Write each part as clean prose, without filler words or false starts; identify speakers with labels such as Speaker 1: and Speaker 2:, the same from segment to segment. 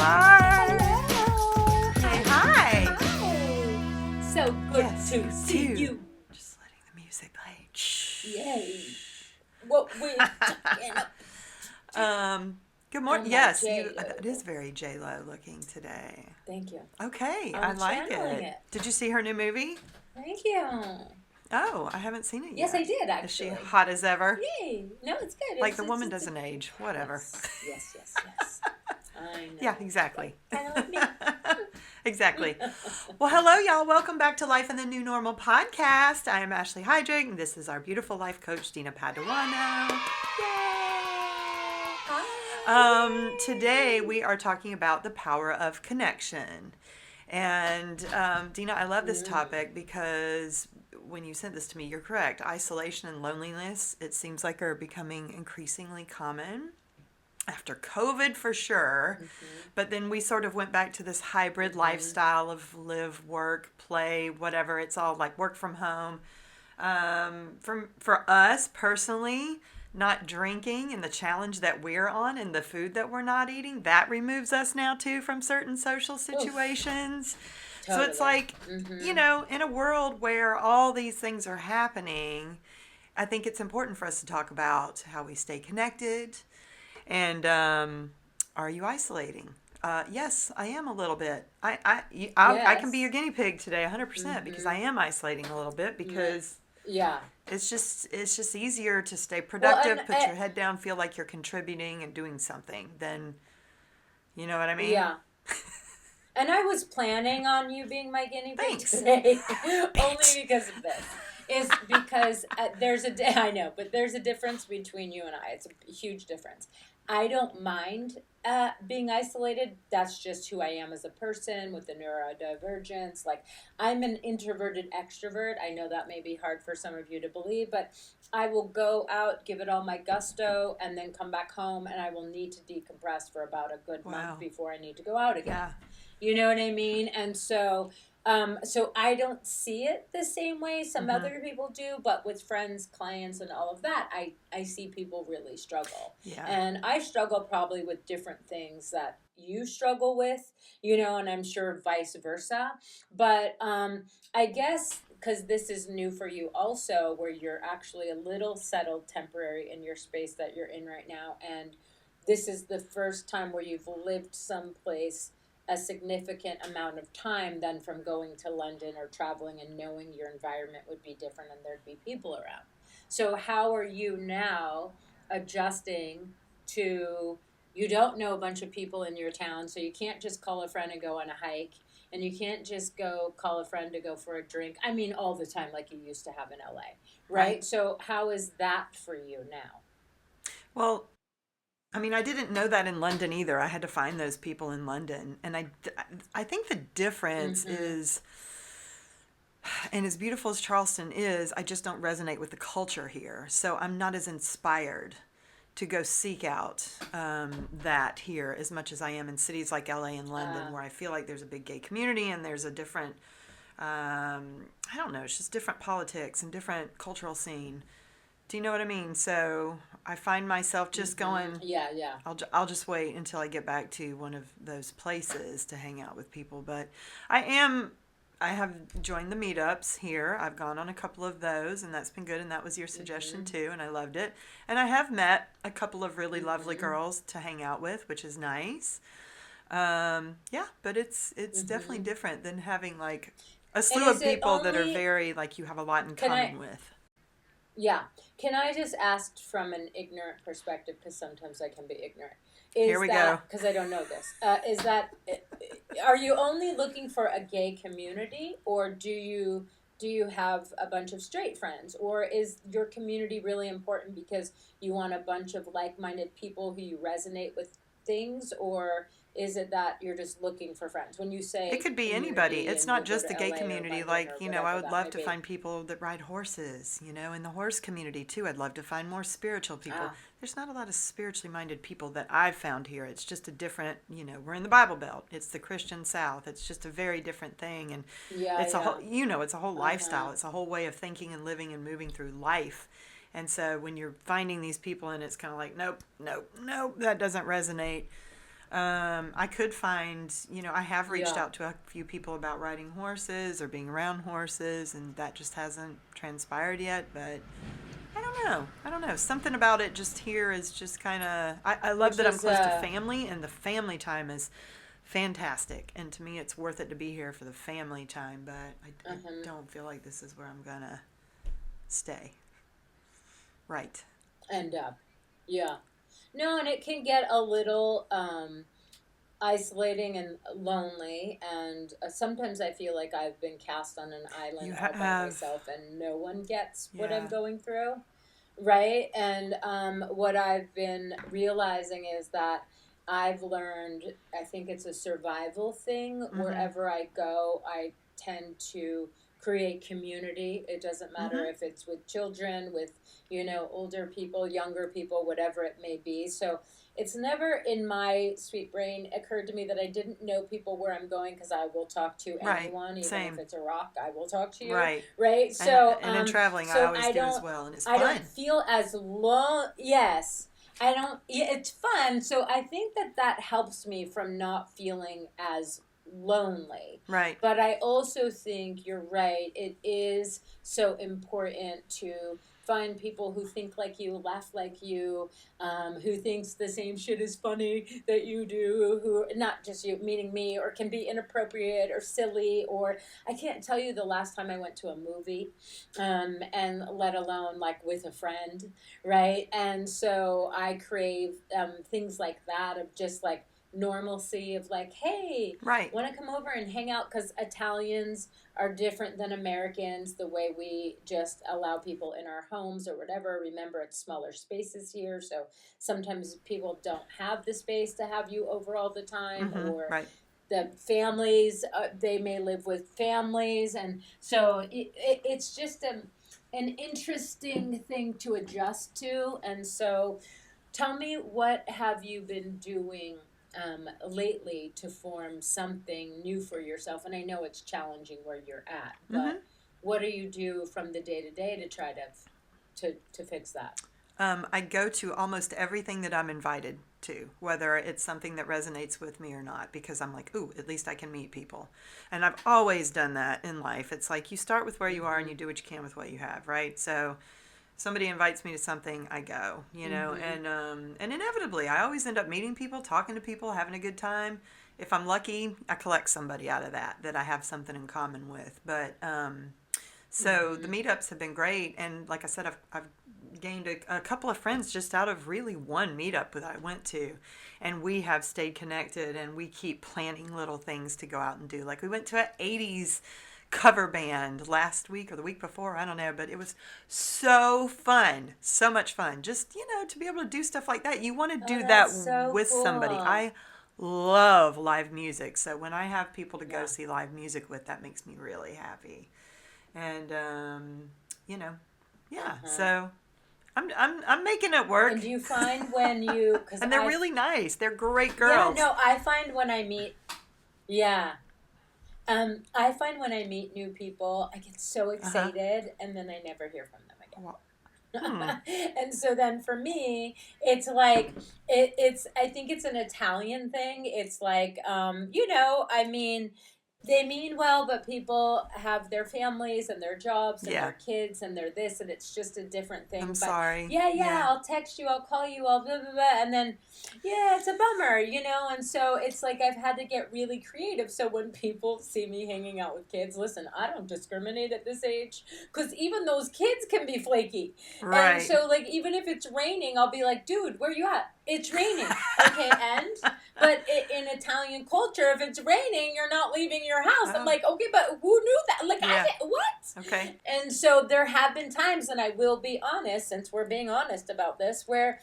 Speaker 1: Hi.
Speaker 2: Hello.
Speaker 1: Hey, hi.
Speaker 2: Hi. So good to see you.
Speaker 1: Just letting the music play. Shh.
Speaker 2: Yay. What we're talking about.
Speaker 1: Good morning.
Speaker 2: Oh my
Speaker 1: Yes,
Speaker 2: J-Lo.
Speaker 1: that is very J-Lo looking today.
Speaker 2: Thank you.
Speaker 1: Okay, I
Speaker 2: I'm
Speaker 1: like
Speaker 2: channeling
Speaker 1: it.
Speaker 2: it.
Speaker 1: Did you see her new movie?
Speaker 2: Thank you.
Speaker 1: Oh, I haven't seen it
Speaker 2: Yes,
Speaker 1: yet.
Speaker 2: I did
Speaker 1: Is she
Speaker 2: actually.
Speaker 1: hot as ever?
Speaker 2: Yay. No, it's good.
Speaker 1: Like the woman doesn't age. Whatever.
Speaker 2: Yes. I know.
Speaker 1: Yeah, exactly.
Speaker 2: Kind of like me.
Speaker 1: Exactly. Well, hello, y'all. Welcome back to Life in the New Normal podcast. I am Ashley Hydrick, and this is our beautiful life coach, Dina Paduano. Yay!
Speaker 2: Hi.
Speaker 1: Today, we are talking about the power of connection. And Dina, I love this topic because when you sent this to me, you're correct. Isolation and loneliness, it seems like, are becoming increasingly common. After COVID for sure, but then we sort of went back to this hybrid lifestyle of live, work, play, whatever. It's all like work from home. For us personally, not drinking and the challenge that we're on and the food that we're not eating, that removes us now too from certain social situations. So it's like, you know, in a world where all these things are happening, I think it's important for us to talk about how we stay connected. And are you isolating? Yes, I am a little bit. I can be your guinea pig today 100% because I am isolating a little bit because it's just easier to stay productive, put your head down, feel like you're contributing and doing something than, you know what I mean?
Speaker 2: Yeah. And I was planning on you being my guinea pig
Speaker 1: Thanks.
Speaker 2: today, only because of this. Is because there's a difference between you and I. It's a huge difference. I don't mind being isolated. That's just who I am as a person with the neurodivergence. Like, I'm an introverted extrovert. I know that may be hard for some of you to believe, but I will go out, give it all my gusto, and then come back home, and I will need to decompress for about a good month before I need to go out again.
Speaker 1: Yeah.
Speaker 2: You know what I mean? And so I don't see it the same way some other people do, but with friends, clients, and all of that, I see people really struggle.
Speaker 1: Yeah.
Speaker 2: And I struggle probably with different things that you struggle with, you know, and I'm sure vice versa. But I guess because this is new for you also, where you're actually a little settled temporary in your space that you're in right now, and this is the first time where you've lived someplace a significant amount of time than from going to London or traveling and knowing your environment would be different and there'd be people around. So how are you now adjusting to, you don't know a bunch of people in your town, so you can't just call a friend and go on a hike, and you can't just go call a friend to go for a drink. I mean, all the time like you used to have in LA, right? So how is that for you now?
Speaker 1: Well, I mean, I didn't know that in London either. I had to find those people in London. And I think the difference is, and as beautiful as Charleston is, I just don't resonate with the culture here. So I'm not as inspired to go seek out that here as much as I am in cities like LA and London, where I feel like there's a big gay community and there's a different, I don't know, it's just different politics and different cultural scene. Do you know what I mean? So I find myself just going,
Speaker 2: Yeah.
Speaker 1: I'll just wait until I get back to one of those places to hang out with people. But I have joined the meetups here. I've gone on a couple of those, and that's been good. And that was your suggestion too, and I loved it. And I have met a couple of really lovely girls to hang out with, which is nice. Yeah, but it's definitely different than having like a slew of people that are very like you have a lot in common with.
Speaker 2: Yeah. Can I just ask from an ignorant perspective, because sometimes I can be ignorant.
Speaker 1: Here we go.
Speaker 2: Because I don't know this. Are you only looking for a gay community, or do you have a bunch of straight friends, or is your community really important because you want a bunch of like-minded people who you resonate with things, or is it that you're just looking for friends? When you say
Speaker 1: it could be anybody. It's not just the gay community. Like, you know, I would love to find people that ride horses, you know, in the horse community too. I'd love to find more spiritual people. There's not a lot of spiritually minded people that I've found here. It's just a different, you know, we're in the Bible Belt. It's the Christian South. It's just a very different thing. And it's a whole, you know, it's a whole lifestyle. It's a whole way of thinking and living and moving through life. And so when you're finding these people and it's kind of like, nope, that doesn't resonate. I could find, I have reached
Speaker 2: Yeah.
Speaker 1: out to a few people about riding horses or being around horses, and that just hasn't transpired yet. But I don't know. I don't know. Something about it just here is just kind of. I love
Speaker 2: Which
Speaker 1: that I'm
Speaker 2: is
Speaker 1: close to family, and the family time is fantastic. And to me, it's worth it to be here for the family time. But I
Speaker 2: uh
Speaker 1: don't feel like this is where I'm gonna stay. Right.
Speaker 2: end up. Yeah. No, and it can get a little isolating and lonely, and sometimes I feel like I've been cast on an island
Speaker 1: You
Speaker 2: all by
Speaker 1: have.
Speaker 2: myself and no one gets what I'm
Speaker 1: Yeah.
Speaker 2: going through, right? And what I've been realizing is that I've learned, I think it's a survival thing.
Speaker 1: Mm-hmm.
Speaker 2: Wherever I go, I tend to create community. It doesn't matter
Speaker 1: Mm-hmm.
Speaker 2: if it's with children, with, older people, younger people, whatever it may be. So it's never in my sweet brain occurred to me that I didn't know people where I'm going, because I will talk to
Speaker 1: Right.
Speaker 2: anyone, even if
Speaker 1: Same.
Speaker 2: it's a rock, I will talk to you,
Speaker 1: Right.
Speaker 2: right?
Speaker 1: And
Speaker 2: So
Speaker 1: and in traveling, I
Speaker 2: so
Speaker 1: always do as well, and it's
Speaker 2: I
Speaker 1: fun.
Speaker 2: don't feel as long. Yes, I don't. Yeah, it's fun. So I think that helps me from not feeling as lonely.
Speaker 1: Right.
Speaker 2: But I also think you're right. It is so important to find people who think like you, laugh like you, who thinks the same shit is funny that you do, who, not just you, meaning me, or can be inappropriate or silly, or I can't tell you the last time I went to a movie, and let alone like with a friend, right? And so I crave things like that, of just like normalcy, of like, hey,
Speaker 1: Right.
Speaker 2: want to come over and hang out? Because Italians are different than Americans, the way we just allow people in our homes or whatever. Remember, it's smaller spaces here, so sometimes people don't have the space to have you over all the time,
Speaker 1: Mm-hmm.
Speaker 2: or
Speaker 1: Right.
Speaker 2: the families, they may live with families, and so it's just an interesting thing to adjust to. And so tell me, what have you been doing lately to form something new for yourself? And I know it's challenging where you're at,
Speaker 1: Mm-hmm.
Speaker 2: but what do you do from the day to day to try to fix that?
Speaker 1: I go to almost everything that I'm invited to, whether it's something that resonates with me or not, because I'm like, ooh, at least I can meet people. And I've always done that in life. It's like you start with where you are and
Speaker 2: Mm-hmm.
Speaker 1: you do what you can with what you have, right? So somebody invites me to something, I go,
Speaker 2: Mm-hmm.
Speaker 1: and inevitably I always end up meeting people, talking to people, having a good time. If I'm lucky, I collect somebody out of that I have something in common with. But so the
Speaker 2: Mm-hmm.
Speaker 1: meetups have been great, and like I said, I've gained a couple of friends just out of really one meetup that I went to, and we have stayed connected, and we keep planning little things to go out and do. Like we went to an '80s cover band last week or the week before, I don't know, but it was so fun, so much fun. Just to be able to do stuff like that, you want to
Speaker 2: Oh,
Speaker 1: do that
Speaker 2: that's so
Speaker 1: with somebody.
Speaker 2: cool.
Speaker 1: I love live music, so when I have people to go
Speaker 2: Yeah.
Speaker 1: see live music with, that makes me really happy. And you know, yeah.
Speaker 2: Uh-huh.
Speaker 1: So I'm making it work,
Speaker 2: And do you find when you, because
Speaker 1: and they're really nice. They're great
Speaker 2: yeah,
Speaker 1: girls.
Speaker 2: no, I find when I meet, yeah, I find when I meet new people, I get so
Speaker 1: Uh huh.
Speaker 2: excited, and then I never hear from them
Speaker 1: Hmm.
Speaker 2: again. And so then for me, it's like it's I think it's an Italian thing. It's like, I mean, they mean well, but people have their families and their jobs and
Speaker 1: Yeah.
Speaker 2: their kids and their this, and it's just a different
Speaker 1: I'm
Speaker 2: thing. But
Speaker 1: sorry.
Speaker 2: yeah, yeah,
Speaker 1: Yeah.
Speaker 2: I'll text you, I'll call you, I'll blah blah blah, and then yeah, it's a bummer. And so it's like I've had to get really creative. So when people see me hanging out with kids, listen, I don't discriminate at this age, because even those kids can be flaky. And
Speaker 1: Right.
Speaker 2: so, like, even if it's raining, I'll be like, dude, where you at? It's raining. Okay, and? But in Italian culture, if it's raining, you're not leaving your house. I'm
Speaker 1: Oh.
Speaker 2: like, okay, but who knew that? Like, I
Speaker 1: Yeah.
Speaker 2: can't, what?
Speaker 1: Okay.
Speaker 2: And so there have been times, and I will be honest, since we're being honest about this, where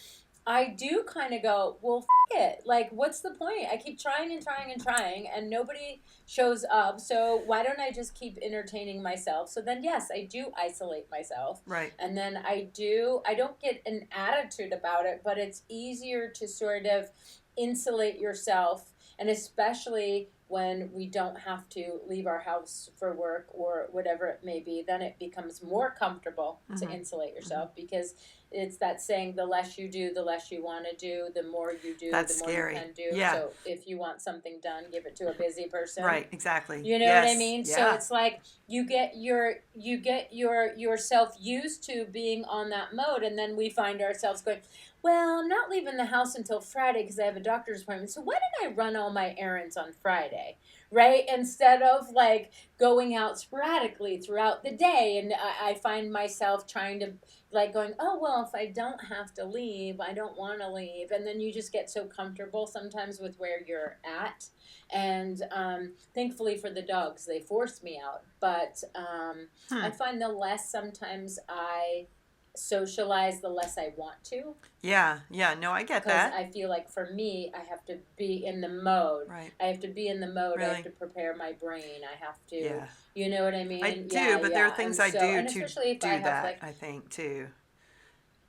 Speaker 2: I do kind of go, well, it. Like, what's the point? I keep trying and trying and trying, and nobody shows up. So why don't I just keep entertaining myself? So then, yes, I do isolate myself.
Speaker 1: Right.
Speaker 2: And then I don't get an attitude about it, but it's easier to sort of insulate yourself. And especially when we don't have to leave our house for work or whatever it may be, then it becomes more comfortable to
Speaker 1: Mm-hmm.
Speaker 2: insulate
Speaker 1: Mm-hmm.
Speaker 2: yourself, because it's that saying, the less you do, the less you want to do, the more you do,
Speaker 1: That's
Speaker 2: the more you
Speaker 1: scary.
Speaker 2: can do.
Speaker 1: Yeah.
Speaker 2: So if you want something done, give it to a busy person.
Speaker 1: Right, exactly.
Speaker 2: You know what I
Speaker 1: Yes.
Speaker 2: mean? So
Speaker 1: Yeah.
Speaker 2: it's like you get your yourself used to being on that mode, and then we find ourselves going, well, I'm not leaving the house until Friday because I have a doctor's appointment. So why did I run all my errands on Friday? Right? Instead of like going out sporadically throughout the day. And I find myself trying to like going, oh, well, if I don't have to leave, I don't want to leave. And then you just get so comfortable sometimes with where you're at. And thankfully for the dogs, they force me out. But I find the less sometimes I socialize, the less I want to.
Speaker 1: Yeah. Yeah. No, I get
Speaker 2: Because
Speaker 1: that.
Speaker 2: I feel like for me, I have to be in the mode.
Speaker 1: Right.
Speaker 2: I have to be in the mode. I have
Speaker 1: Really?
Speaker 2: to prepare my brain. I have to,
Speaker 1: Yeah.
Speaker 2: you know what I
Speaker 1: I
Speaker 2: mean?
Speaker 1: do,
Speaker 2: Yeah,
Speaker 1: but there are
Speaker 2: yeah.
Speaker 1: things
Speaker 2: And
Speaker 1: I
Speaker 2: so,
Speaker 1: do
Speaker 2: and
Speaker 1: to
Speaker 2: especially if I
Speaker 1: do
Speaker 2: have
Speaker 1: that,
Speaker 2: like,
Speaker 1: I think, too.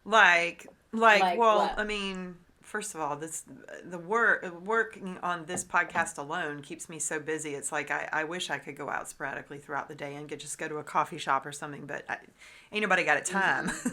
Speaker 1: Like,
Speaker 2: like
Speaker 1: well,
Speaker 2: what?
Speaker 1: I mean, first of all, the working on this podcast alone keeps me so busy. It's like I wish I could go out sporadically throughout the day and just go to a coffee shop or something, but ain't nobody got a time.
Speaker 2: Mm-hmm.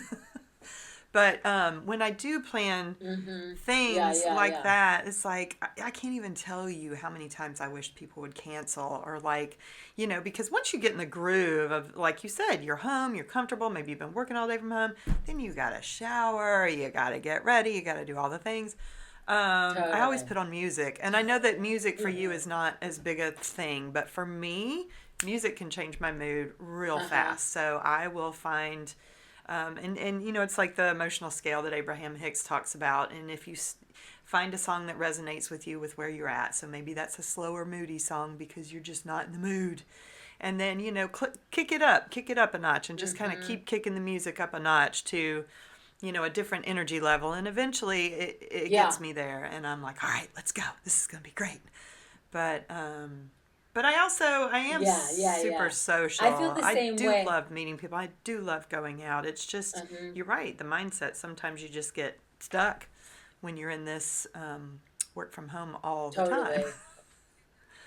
Speaker 1: But when I do plan
Speaker 2: Mm-hmm. Yeah,
Speaker 1: things
Speaker 2: yeah,
Speaker 1: like
Speaker 2: yeah.
Speaker 1: that, it's like I can't even tell you how many times I wish people would cancel or like, because once you get in the groove of, like you said, you're home, you're comfortable, maybe you've been working all day from home, then you got to shower, you got to get ready, you got to do all the things. I always
Speaker 2: Totally.
Speaker 1: put on music, and I know that music for you
Speaker 2: Mm-hmm.
Speaker 1: is not as big a thing, but for me, music can change my mood real
Speaker 2: Uh-huh.
Speaker 1: fast. So I will find and it's like the emotional scale that Abraham Hicks talks about. And if you find a song that resonates with you with where you're at, so maybe that's a slower, moody song because you're just not in the mood. And then, kick it up a notch, and just kind of
Speaker 2: Mm-hmm.
Speaker 1: keep kicking the music up a notch to, a different energy level. And eventually it
Speaker 2: Yeah.
Speaker 1: gets me there. And I'm like, all right, let's go. This is going to be great. But I am
Speaker 2: Yeah, yeah,
Speaker 1: super
Speaker 2: yeah. I feel
Speaker 1: social.
Speaker 2: the
Speaker 1: I
Speaker 2: same
Speaker 1: do
Speaker 2: way.
Speaker 1: love meeting people. I do love going out. It's just,
Speaker 2: Mm-hmm.
Speaker 1: you're right, the mindset. Sometimes you just get stuck when you're in this work from home all the time.
Speaker 2: Totally.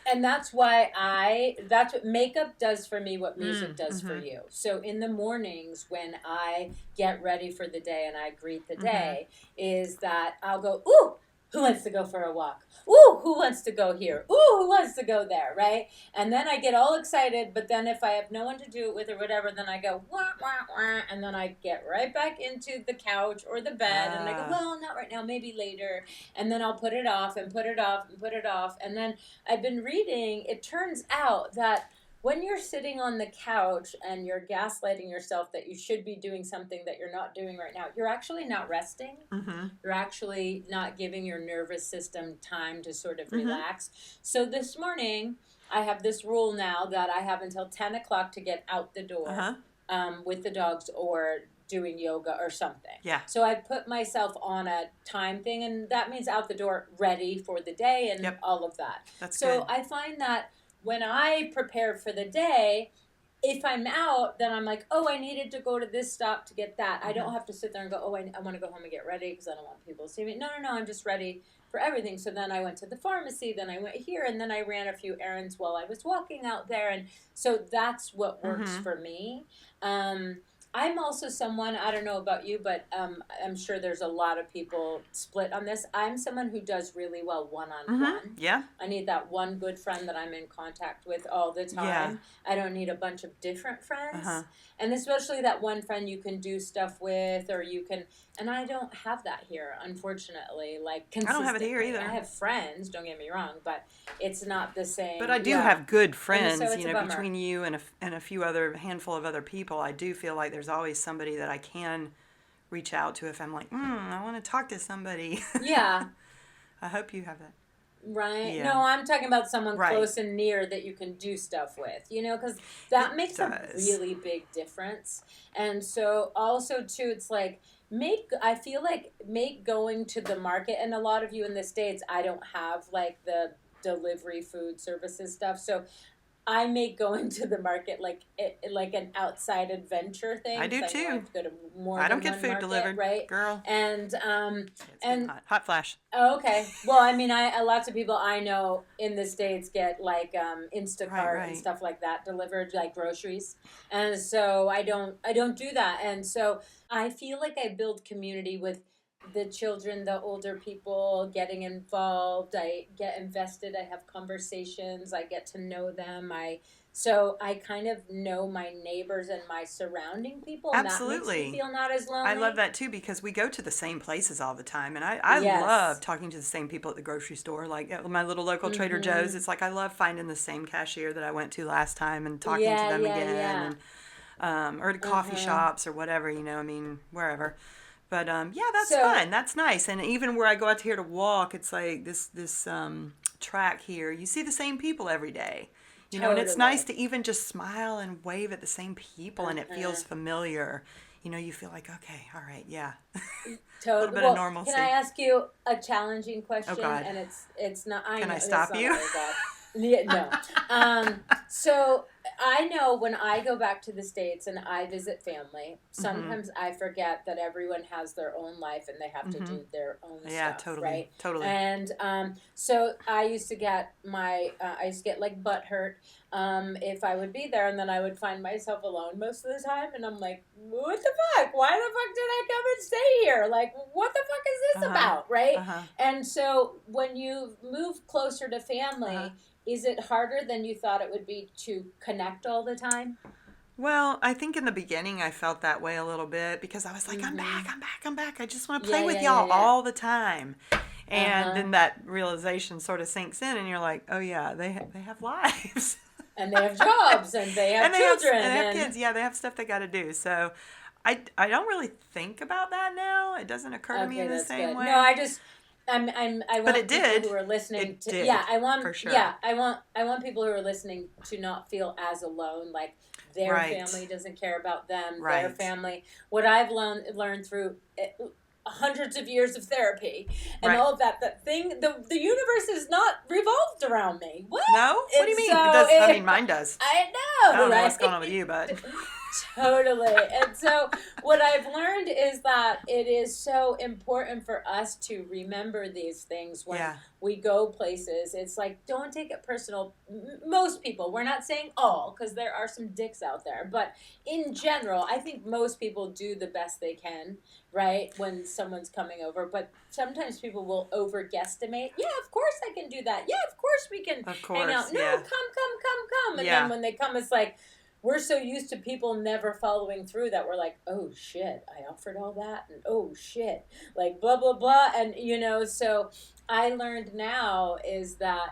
Speaker 2: And that's why that's what makeup does for me, what music does for
Speaker 1: Mm-hmm.
Speaker 2: you. So in the mornings when I get ready for the day and I greet the
Speaker 1: Mm-hmm.
Speaker 2: day, is that I'll go, ooh, who wants to go for a walk? Ooh, who wants to go here? Ooh, who wants to go there? Right? And then I get all excited, but then if I have no one to do it with or whatever, then I go, wah, wah, wah, and then I get right back into the couch or the bed and I go,
Speaker 1: Ah,
Speaker 2: well, not right now, maybe later. And then I'll put it off and put it off and put it off. And then I've been reading, it turns out that when you're sitting on the couch and you're gaslighting yourself that you should be doing something that you're not doing right now, you're actually not resting.
Speaker 1: mm-hmm.
Speaker 2: You're actually not giving your nervous system time to sort of
Speaker 1: Mm-hmm.
Speaker 2: relax. So this morning, I have this rule now that I have until 10 o'clock to get out the door
Speaker 1: Uh-huh.
Speaker 2: with the dogs or doing yoga or something.
Speaker 1: Yeah.
Speaker 2: So I put myself on a time thing, and that means out the door ready for the day and
Speaker 1: Yep.
Speaker 2: all of that.
Speaker 1: That's
Speaker 2: So
Speaker 1: good.
Speaker 2: I find that when I prepare for the day, if I'm out, then I'm like, oh, I needed to go to this stop to get that. I
Speaker 1: Mm-hmm.
Speaker 2: don't have to sit there and go, oh, I want to go home and get ready because I don't want people to see me. No, no, no, I'm just ready for everything. So then I went to the pharmacy, then I went here, and then I ran a few errands while I was walking out there. And so that's what works
Speaker 1: Mm-hmm.
Speaker 2: for me. I'm also someone, I don't know about you, but I'm sure there's a lot of people split on this. I'm someone who does really well
Speaker 1: Mm-hmm.
Speaker 2: one-on-one.
Speaker 1: Yeah.
Speaker 2: I need that one good friend that I'm in contact with all the
Speaker 1: Yeah.
Speaker 2: time. I don't need a bunch of different friends.
Speaker 1: Uh-huh.
Speaker 2: And especially that one friend you can do stuff with or you can, and I don't have that here, unfortunately, like
Speaker 1: I don't have it here
Speaker 2: consistently. I
Speaker 1: either.
Speaker 2: have friends, don't get me wrong, but it's not the same.
Speaker 1: But I do
Speaker 2: Yeah.
Speaker 1: have good
Speaker 2: And
Speaker 1: friends,
Speaker 2: so it's a bummer.
Speaker 1: between you and a few other handful of other people. I do feel like there's always somebody that I can reach out to if I'm like, I want to talk to somebody.
Speaker 2: Yeah.
Speaker 1: I hope you have that.
Speaker 2: Right?
Speaker 1: Yeah.
Speaker 2: No, I'm talking about someone
Speaker 1: Right.
Speaker 2: close and near that you can do stuff with, because that
Speaker 1: It
Speaker 2: makes a
Speaker 1: does.
Speaker 2: really big difference. And so also too, it's like I feel like make going to the market, and a lot of you in the States, I don't have like the delivery food services stuff. So I make going to the market like an outside adventure
Speaker 1: I
Speaker 2: thing
Speaker 1: do
Speaker 2: because I know I
Speaker 1: too.
Speaker 2: have to go to more
Speaker 1: I don't
Speaker 2: than
Speaker 1: get
Speaker 2: one
Speaker 1: food
Speaker 2: market,
Speaker 1: delivered,
Speaker 2: right?
Speaker 1: girl.
Speaker 2: And
Speaker 1: Okay, it's getting
Speaker 2: and
Speaker 1: hot. Hot flash.
Speaker 2: oh, okay. Well, I mean, I lots of people I know in the States get like
Speaker 1: Right,
Speaker 2: Instacart and
Speaker 1: right.
Speaker 2: stuff like that delivered like groceries. And so I don't do that. And so I feel like I build community with the children, the older people getting involved. I get invested, I have conversations, I get to know them. I kind of know my neighbors and my surrounding people, and that makes me
Speaker 1: Absolutely.
Speaker 2: feel not as
Speaker 1: I love
Speaker 2: lonely.
Speaker 1: that too because we go to the same places all the time. And I love
Speaker 2: Yes.
Speaker 1: talking to the same people at the grocery store. Like at my little local Trader Joe's,
Speaker 2: Mhm.
Speaker 1: it's like I love finding the same cashier that I went to last time and talking to
Speaker 2: Yeah,
Speaker 1: them
Speaker 2: yeah,
Speaker 1: again.
Speaker 2: yeah.
Speaker 1: And or to coffee
Speaker 2: Uh-huh.
Speaker 1: shops or whatever, I mean, wherever. But yeah, that's
Speaker 2: So
Speaker 1: fun. That's nice. And even where I go out here to walk, it's like this track here. You see the same people every day. And it's nice
Speaker 2: totally.
Speaker 1: to even just smile and wave at the same people, and it
Speaker 2: Uh-huh.
Speaker 1: feels familiar. You feel like, okay, all right, yeah, a little
Speaker 2: Totally.
Speaker 1: bit of
Speaker 2: Well, can I
Speaker 1: normalcy.
Speaker 2: ask you a challenging
Speaker 1: Oh
Speaker 2: question?
Speaker 1: God,
Speaker 2: And it's not. I
Speaker 1: can
Speaker 2: know
Speaker 1: I
Speaker 2: it's
Speaker 1: stop
Speaker 2: not.
Speaker 1: you?
Speaker 2: Oh God. Yeah, no. So I know when I go back to the States and I visit family,
Speaker 1: Mm-hmm.
Speaker 2: sometimes I forget that everyone has their own life and they have to
Speaker 1: Mm-hmm.
Speaker 2: do their own
Speaker 1: Yeah,
Speaker 2: stuff,
Speaker 1: totally,
Speaker 2: right?
Speaker 1: totally.
Speaker 2: And so I used to get like butt hurt if I would be there, and then I would find myself alone most of the time, and I'm like, what the fuck? Why the fuck did I come and stay here? Like, what the fuck is
Speaker 1: Uh
Speaker 2: this
Speaker 1: huh.
Speaker 2: about, right?
Speaker 1: Uh huh.
Speaker 2: And so when you move closer to
Speaker 1: Uh huh.
Speaker 2: family, is it harder than you thought it would be to connect all the time?
Speaker 1: Well, I think in the beginning I felt that way a little bit because I was like, I'm back,
Speaker 2: Mm-hmm.
Speaker 1: I'm back, I'm back. I just want to play
Speaker 2: Yeah,
Speaker 1: with
Speaker 2: yeah, yeah,
Speaker 1: y'all
Speaker 2: yeah.
Speaker 1: all the time. And
Speaker 2: Uh-huh.
Speaker 1: then that realization sort of sinks in, and you're like, oh yeah, they have lives.
Speaker 2: And they have jobs and they have
Speaker 1: And they
Speaker 2: children
Speaker 1: have
Speaker 2: and
Speaker 1: kids. Yeah, they have stuff they got to do. So I don't really think about that now. It doesn't occur to me
Speaker 2: okay,
Speaker 1: in the
Speaker 2: that's
Speaker 1: same
Speaker 2: good. No,
Speaker 1: way.
Speaker 2: I
Speaker 1: But it
Speaker 2: want people who
Speaker 1: did.
Speaker 2: are listening
Speaker 1: It
Speaker 2: to, yeah,
Speaker 1: did, for sure.
Speaker 2: I want people who are listening to not feel as alone, like their
Speaker 1: Right.
Speaker 2: family doesn't care about them, their
Speaker 1: Right.
Speaker 2: family. What I've learned through hundreds of years of therapy and
Speaker 1: Right.
Speaker 2: all of that, the universe is not revolved around me. What?
Speaker 1: No? What do you
Speaker 2: It's
Speaker 1: mean? It
Speaker 2: so
Speaker 1: does. I mean,
Speaker 2: it,
Speaker 1: mine does.
Speaker 2: I
Speaker 1: I
Speaker 2: know,
Speaker 1: don't know
Speaker 2: right?
Speaker 1: what's going on with you, but
Speaker 2: Totally. And so, what I've learned is that it is so important for us to remember these things when
Speaker 1: yeah.
Speaker 2: we go places. It's like, don't take it personal. Most people, we're not saying all, because there are some dicks out there, but in general, I think most people do the best they can, right? When someone's coming over. But sometimes people will over guesstimate. Yeah, of course I can do that. Yeah, of course we can
Speaker 1: Of
Speaker 2: hang
Speaker 1: course.
Speaker 2: out. No,
Speaker 1: Yeah.
Speaker 2: come. And then
Speaker 1: Yeah.
Speaker 2: when they come, it's like, we're so used to people never following through that we're like, oh shit, I offered all that, and oh shit, like blah blah blah, and so I learned now is that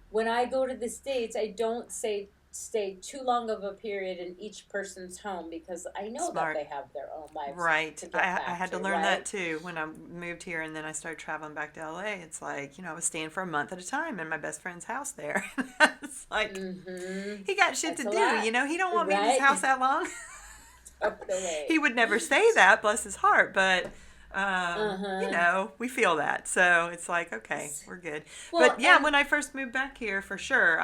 Speaker 2: when I go to the States, I don't say stay too long of a period in each person's home because I know that
Speaker 1: Smart.
Speaker 2: they have their own lives
Speaker 1: Right.
Speaker 2: to get
Speaker 1: I
Speaker 2: back
Speaker 1: had to
Speaker 2: to,
Speaker 1: learn that
Speaker 2: right?
Speaker 1: too when I moved here and then I started traveling back to LA. It's like, I was staying for a month at a time in my best friend's house there. It's like,
Speaker 2: Mm-hmm.
Speaker 1: he got shit to
Speaker 2: That's a
Speaker 1: do.
Speaker 2: lot,
Speaker 1: He don't want me in his
Speaker 2: right?
Speaker 1: house that long.
Speaker 2: Totally.
Speaker 1: He would never say that, bless his heart, but
Speaker 2: Uh-huh.
Speaker 1: we feel that. So it's like, okay, we're good.
Speaker 2: Well,
Speaker 1: But yeah,
Speaker 2: and
Speaker 1: when I first moved back here, for sure,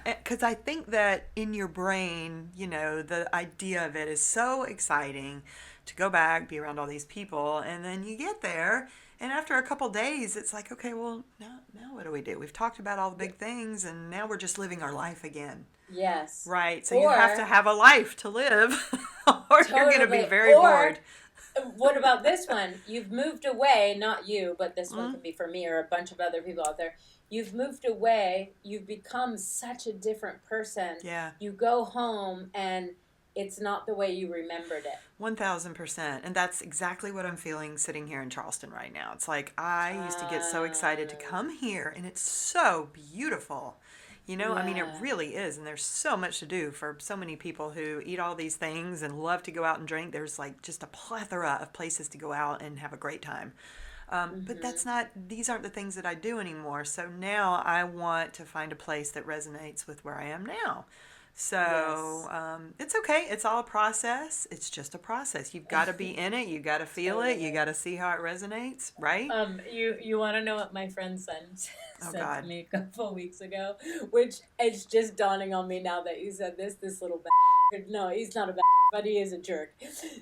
Speaker 1: because I think that in your brain, the idea of it is so exciting to go back, be around all these people, and then you get there. And after a couple days, it's like, okay, well, now what do we do? We've talked about all the big things, and now we're just living our life again.
Speaker 2: yes.
Speaker 1: Right. So you have to
Speaker 2: Or
Speaker 1: have a life to live, or you're going to be
Speaker 2: totally.
Speaker 1: very bored.
Speaker 2: Or what about this one? You've moved away, not you, but this one
Speaker 1: Mm,
Speaker 2: can be for me or a bunch of other people out there. You've moved away, you've become such a different person.
Speaker 1: yeah,
Speaker 2: You go home and it's not the way you remembered it.
Speaker 1: 1000%. And that's exactly what I'm feeling sitting here in Charleston right now. It's like I used to get so excited to
Speaker 2: Um,
Speaker 1: come here, and it's so beautiful. I mean, it
Speaker 2: yeah.
Speaker 1: really is. And there's so much to do for so many people who eat all these things and love to go out and drink. There's like just a plethora of places to go out and have a great time. But
Speaker 2: Mm-hmm.
Speaker 1: these aren't the things that I do anymore. So now I want to find a place that resonates with where I am now. So
Speaker 2: Yes.
Speaker 1: it's okay. It's all a process. It's just a process. You've got to be in it. You got to feel it. You got
Speaker 2: Totally.
Speaker 1: to see how it resonates, right?
Speaker 2: You want to know what my friend
Speaker 1: Oh
Speaker 2: said to
Speaker 1: God.
Speaker 2: me a couple of weeks ago, which is just dawning on me now that you said this. This little no, he's not a but he is a jerk.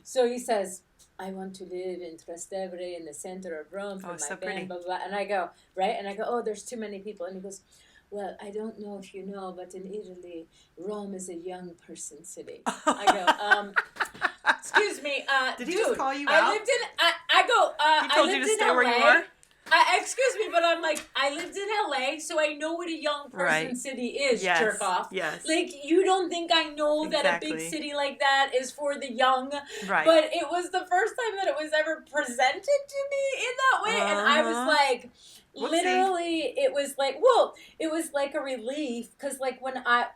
Speaker 2: So he says, "I want to live in Trastevere in the center of Rome
Speaker 1: Oh,
Speaker 2: for
Speaker 1: it's
Speaker 2: my
Speaker 1: so
Speaker 2: band."
Speaker 1: pretty.
Speaker 2: Blah blah. Blah. And I go right, and I go, "Oh, there's too many people." And he goes, "Well, I don't know if you know, but in Italy, Rome is a young person city." I go, excuse me,
Speaker 1: Did he just
Speaker 2: dude.
Speaker 1: call you
Speaker 2: I
Speaker 1: out?
Speaker 2: lived in. I go.
Speaker 1: He
Speaker 2: I
Speaker 1: told you
Speaker 2: lived
Speaker 1: to
Speaker 2: in
Speaker 1: stay where you
Speaker 2: L.A.
Speaker 1: were?
Speaker 2: Excuse me, but I'm like, I lived in LA, so I know what a young person
Speaker 1: Right.
Speaker 2: city is, jerk
Speaker 1: Yes.
Speaker 2: off.
Speaker 1: Yes.
Speaker 2: Like, you don't think I know that a big
Speaker 1: Exactly.
Speaker 2: city like that is for the young,
Speaker 1: Right.
Speaker 2: but it was the first time that it was ever presented to me in that way, and I was
Speaker 1: Uh-huh.
Speaker 2: like,
Speaker 1: Whoopsie.
Speaker 2: literally, it was like, well, it was like a relief, because like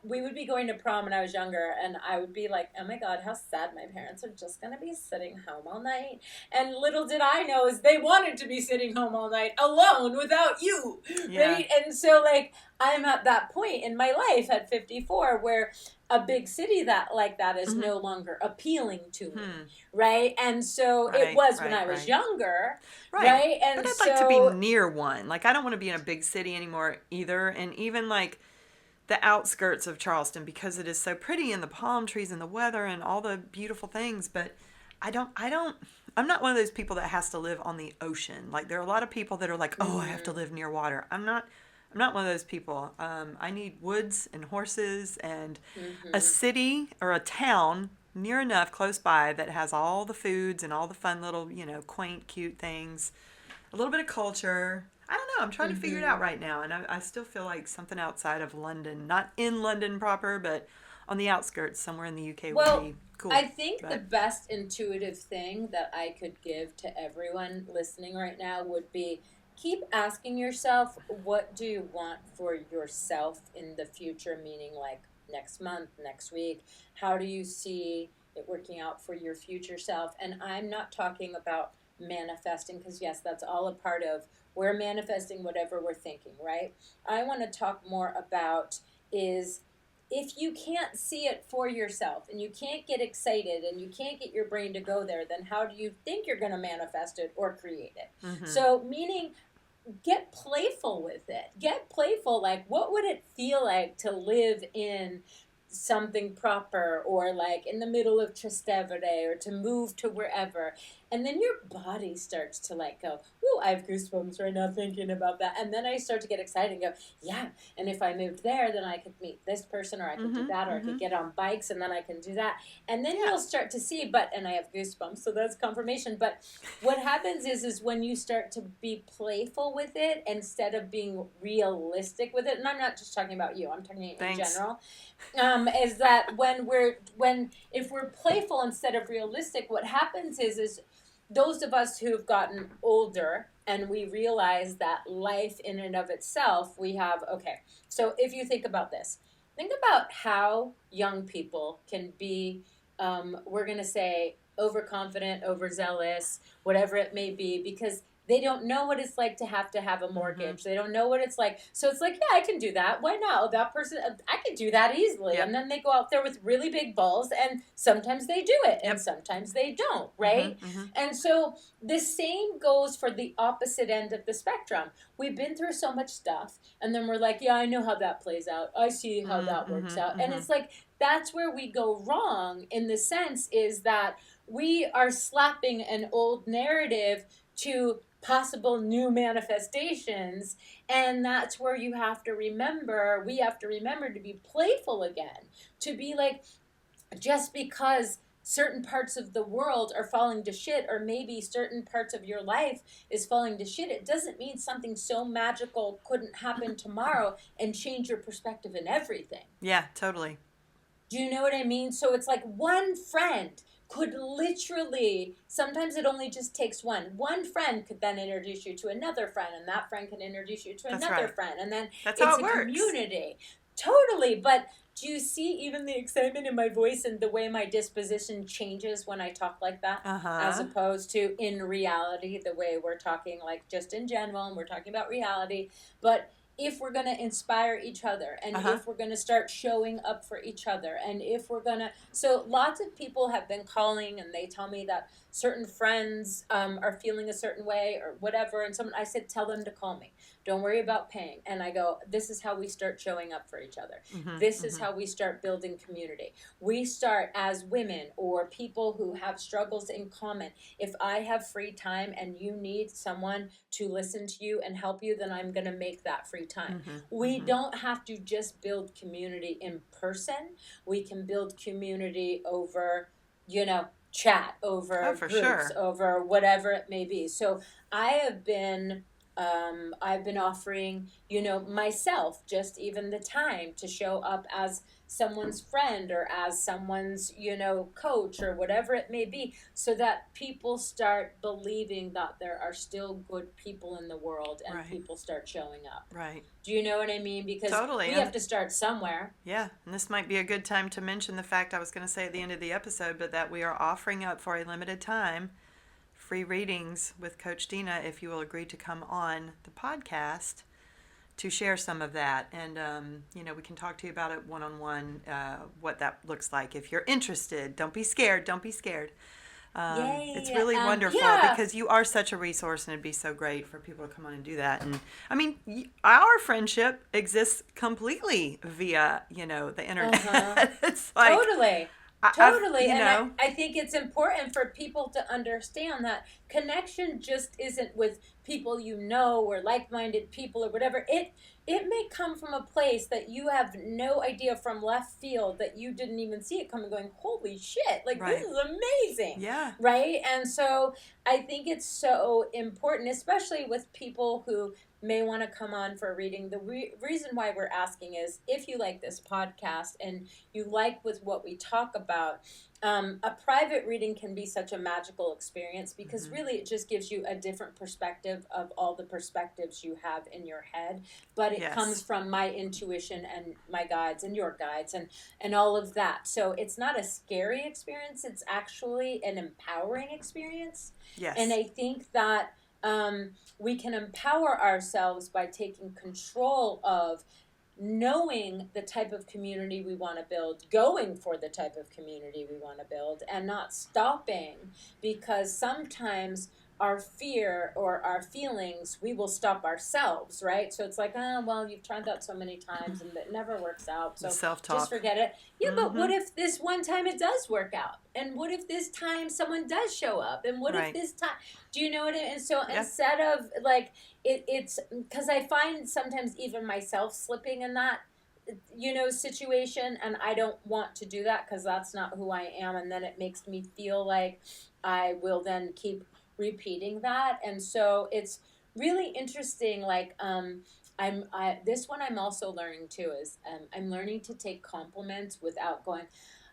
Speaker 2: we would be going to prom when I was younger, and I would be like, oh my god, how sad my parents are just gonna be sitting home all night. And little did I know is they wanted to be sitting home all night alone without you,
Speaker 1: Yeah.
Speaker 2: right? And so like I'm at that point in my life at 54 where a big city that like that is
Speaker 1: Mm-hmm.
Speaker 2: no longer appealing to me,
Speaker 1: Hmm.
Speaker 2: right? And so it
Speaker 1: Right.
Speaker 2: was when
Speaker 1: Right.
Speaker 2: I was
Speaker 1: Right.
Speaker 2: younger,
Speaker 1: Right.
Speaker 2: right?
Speaker 1: But
Speaker 2: And
Speaker 1: I'd like to be
Speaker 2: so
Speaker 1: near one. Like I don't want to be in a big city anymore either. And even like the outskirts of Charleston because it is so pretty and the palm trees and the weather and all the beautiful things, but I don't I'm not one of those people that has to live on the ocean. Like there are a lot of people that are like, "Oh, I have to
Speaker 2: mm-hmm,
Speaker 1: live near water." I'm not one of those people. I need woods and horses and a
Speaker 2: mm-hmm.
Speaker 1: city or a town near enough close by that has all the foods and all the fun little, quaint, cute things, a little bit of culture. I don't know. I'm trying to figure it
Speaker 2: Mm-hmm.
Speaker 1: out right now. And I still feel like something outside of London, not in London proper, but on the outskirts, somewhere in the UK would
Speaker 2: Well,
Speaker 1: be cool.
Speaker 2: I think the
Speaker 1: But
Speaker 2: best intuitive thing that I could give to everyone listening right now would be keep asking yourself, what do you want for yourself in the future? Meaning, like next month, next week. How do you see it working out for your future self? And I'm not talking about manifesting, because, yes, that's all a part of we're manifesting whatever we're thinking, right? I want to talk more about is if you can't see it for yourself and you can't get excited and you can't get your brain to go there, then how do you think you're going to manifest it or create it?
Speaker 1: mm-hmm.
Speaker 2: So, meaning get playful with it. Get playful. Like, what would it feel like to live in something proper or like in the middle of Trastevere or to move to wherever? And then your body starts to like go, "Ooh, I have goosebumps right now thinking about that." And then I start to get excited and go, "Yeah, and if I moved there, then I could meet this person or I could do
Speaker 1: Mm-hmm.
Speaker 2: that or I
Speaker 1: Mm-hmm.
Speaker 2: could get on bikes and then I can do that." And then
Speaker 1: Yeah.
Speaker 2: you'll start to see, and I have goosebumps, so that's confirmation. But what happens is when you start to be playful with it instead of being realistic with it, and I'm not just talking about you, I'm talking in
Speaker 1: Thanks.
Speaker 2: general, is that when if we're playful instead of realistic, what happens is those of us who've gotten older and we realize that life in and of itself, we have, okay, so if you think about this, think about how young people can be, we're going to say, overconfident, overzealous, whatever it may be, because they don't know what it's like to have a
Speaker 1: Mm-hmm.
Speaker 2: mortgage. They don't know what it's like. So it's like, yeah, I can do that. Why not? Oh, that person, I can do that easily. And
Speaker 1: Yep.
Speaker 2: then they go out there with really big balls, and sometimes they do it, and
Speaker 1: Yep.
Speaker 2: sometimes they don't, right?
Speaker 1: Mm-hmm. Mm-hmm.
Speaker 2: And so the same goes for the opposite end of the spectrum. We've been through so much stuff, and then we're like, yeah, I know how that plays out. I see how that works out.
Speaker 1: Mm-hmm.
Speaker 2: And
Speaker 1: Mm-hmm.
Speaker 2: it's like, that's where we go wrong in the sense is that we are slapping an old narrative to possible new manifestations, and that's where we have to remember to be playful again, to be like, just because certain parts of the world are falling to shit, or maybe certain parts of your life is falling to shit, it doesn't mean something so magical couldn't happen tomorrow and change your perspective in everything.
Speaker 1: Yeah, totally.
Speaker 2: Do you know what I mean? So it's like one friend could literally, sometimes it only just takes one. One friend could then introduce you to another friend, and that friend can introduce you to
Speaker 1: That's
Speaker 2: another
Speaker 1: right.
Speaker 2: friend, and then
Speaker 1: That's how
Speaker 2: it's
Speaker 1: it
Speaker 2: a
Speaker 1: works.
Speaker 2: community. Totally. But do you see even the excitement in my voice and the way my disposition changes when I talk like that? As
Speaker 1: Uh-huh.
Speaker 2: opposed to in reality, the way we're talking, like just in general, and we're talking about reality. But if we're going to inspire each other, and
Speaker 1: Uh-huh.
Speaker 2: if we're going to start showing up for each other, and if we're going to, so lots of people have been calling and they tell me that certain friends are feeling a certain way or whatever. And I said, tell them to call me. Don't worry about paying. And I go, this is how we start showing up for each other.
Speaker 1: Mm-hmm.
Speaker 2: This is
Speaker 1: Mm-hmm.
Speaker 2: how we start building community. We start as women or people who have struggles in common. If I have free time and you need someone to listen to you and help you, then I'm going to make that free time.
Speaker 1: Mm-hmm.
Speaker 2: We
Speaker 1: Mm-hmm.
Speaker 2: don't have to just build community in person. We can build community over, chat,
Speaker 1: Oh,
Speaker 2: over
Speaker 1: for
Speaker 2: groups,
Speaker 1: sure.
Speaker 2: over whatever it may be. So I've been offering, myself just even the time to show up as someone's friend or as someone's, coach or whatever it may be, so that people start believing that there are still good people in the world and
Speaker 1: Right.
Speaker 2: people start showing up.
Speaker 1: Right.
Speaker 2: Do you know what I mean? Because
Speaker 1: Totally.
Speaker 2: we have to start somewhere.
Speaker 1: Yeah, and this might be a good time to mention the fact I was going to say at the end of the episode, but that we are offering up for a limited time free readings with Coach Dina if you will agree to come on the podcast to share some of that. And, we can talk to you about it one-on-one, what that looks like. If you're interested, don't be scared. Don't be scared.
Speaker 2: Yay.
Speaker 1: It's really wonderful because you are such a resource, and it'd be so great for people to come on and do that. And I mean, our friendship exists completely via, the internet.
Speaker 2: Uh-huh.
Speaker 1: It's like
Speaker 2: Totally. Totally. I think it's important for people to understand that connection just isn't with people or like-minded people or whatever. It may come from a place that you have no idea, from left field, that you didn't even see it coming, going, holy shit, like
Speaker 1: Right.
Speaker 2: this is amazing.
Speaker 1: Yeah.
Speaker 2: Right? And so I think it's so important, especially with people who may want to come on for a reading. The reason why we're asking is, if you like this podcast and you like with what we talk about, a private reading can be such a magical experience, because
Speaker 1: Mm-hmm.
Speaker 2: really it just gives you a different perspective of all the perspectives you have in your head. But it
Speaker 1: Yes.
Speaker 2: comes from my intuition and my guides and your guides and all of that. So it's not a scary experience. It's actually an empowering experience.
Speaker 1: Yes.
Speaker 2: And I think that we can empower ourselves by taking control of knowing the type of community we want to build, going for the type of community we want to build, and not stopping, because sometimes our fear or our feelings, we will stop ourselves, right? So it's like, oh, well, you've tried that so many times and it never works out, so
Speaker 1: self-talk.
Speaker 2: just forget it. Yeah, but
Speaker 1: Mm-hmm.
Speaker 2: what if this one time it does work out? And what if this time someone does show up? And what
Speaker 1: Right.
Speaker 2: if this time, do you know what I mean? And so
Speaker 1: Yeah.
Speaker 2: instead of like, it's because I find sometimes even myself slipping in that, situation, and I don't want to do that because that's not who I am. And then it makes me feel like I will then keep repeating that. And so it's really interesting. Like, this one I'm also learning too is I'm learning to take compliments without going,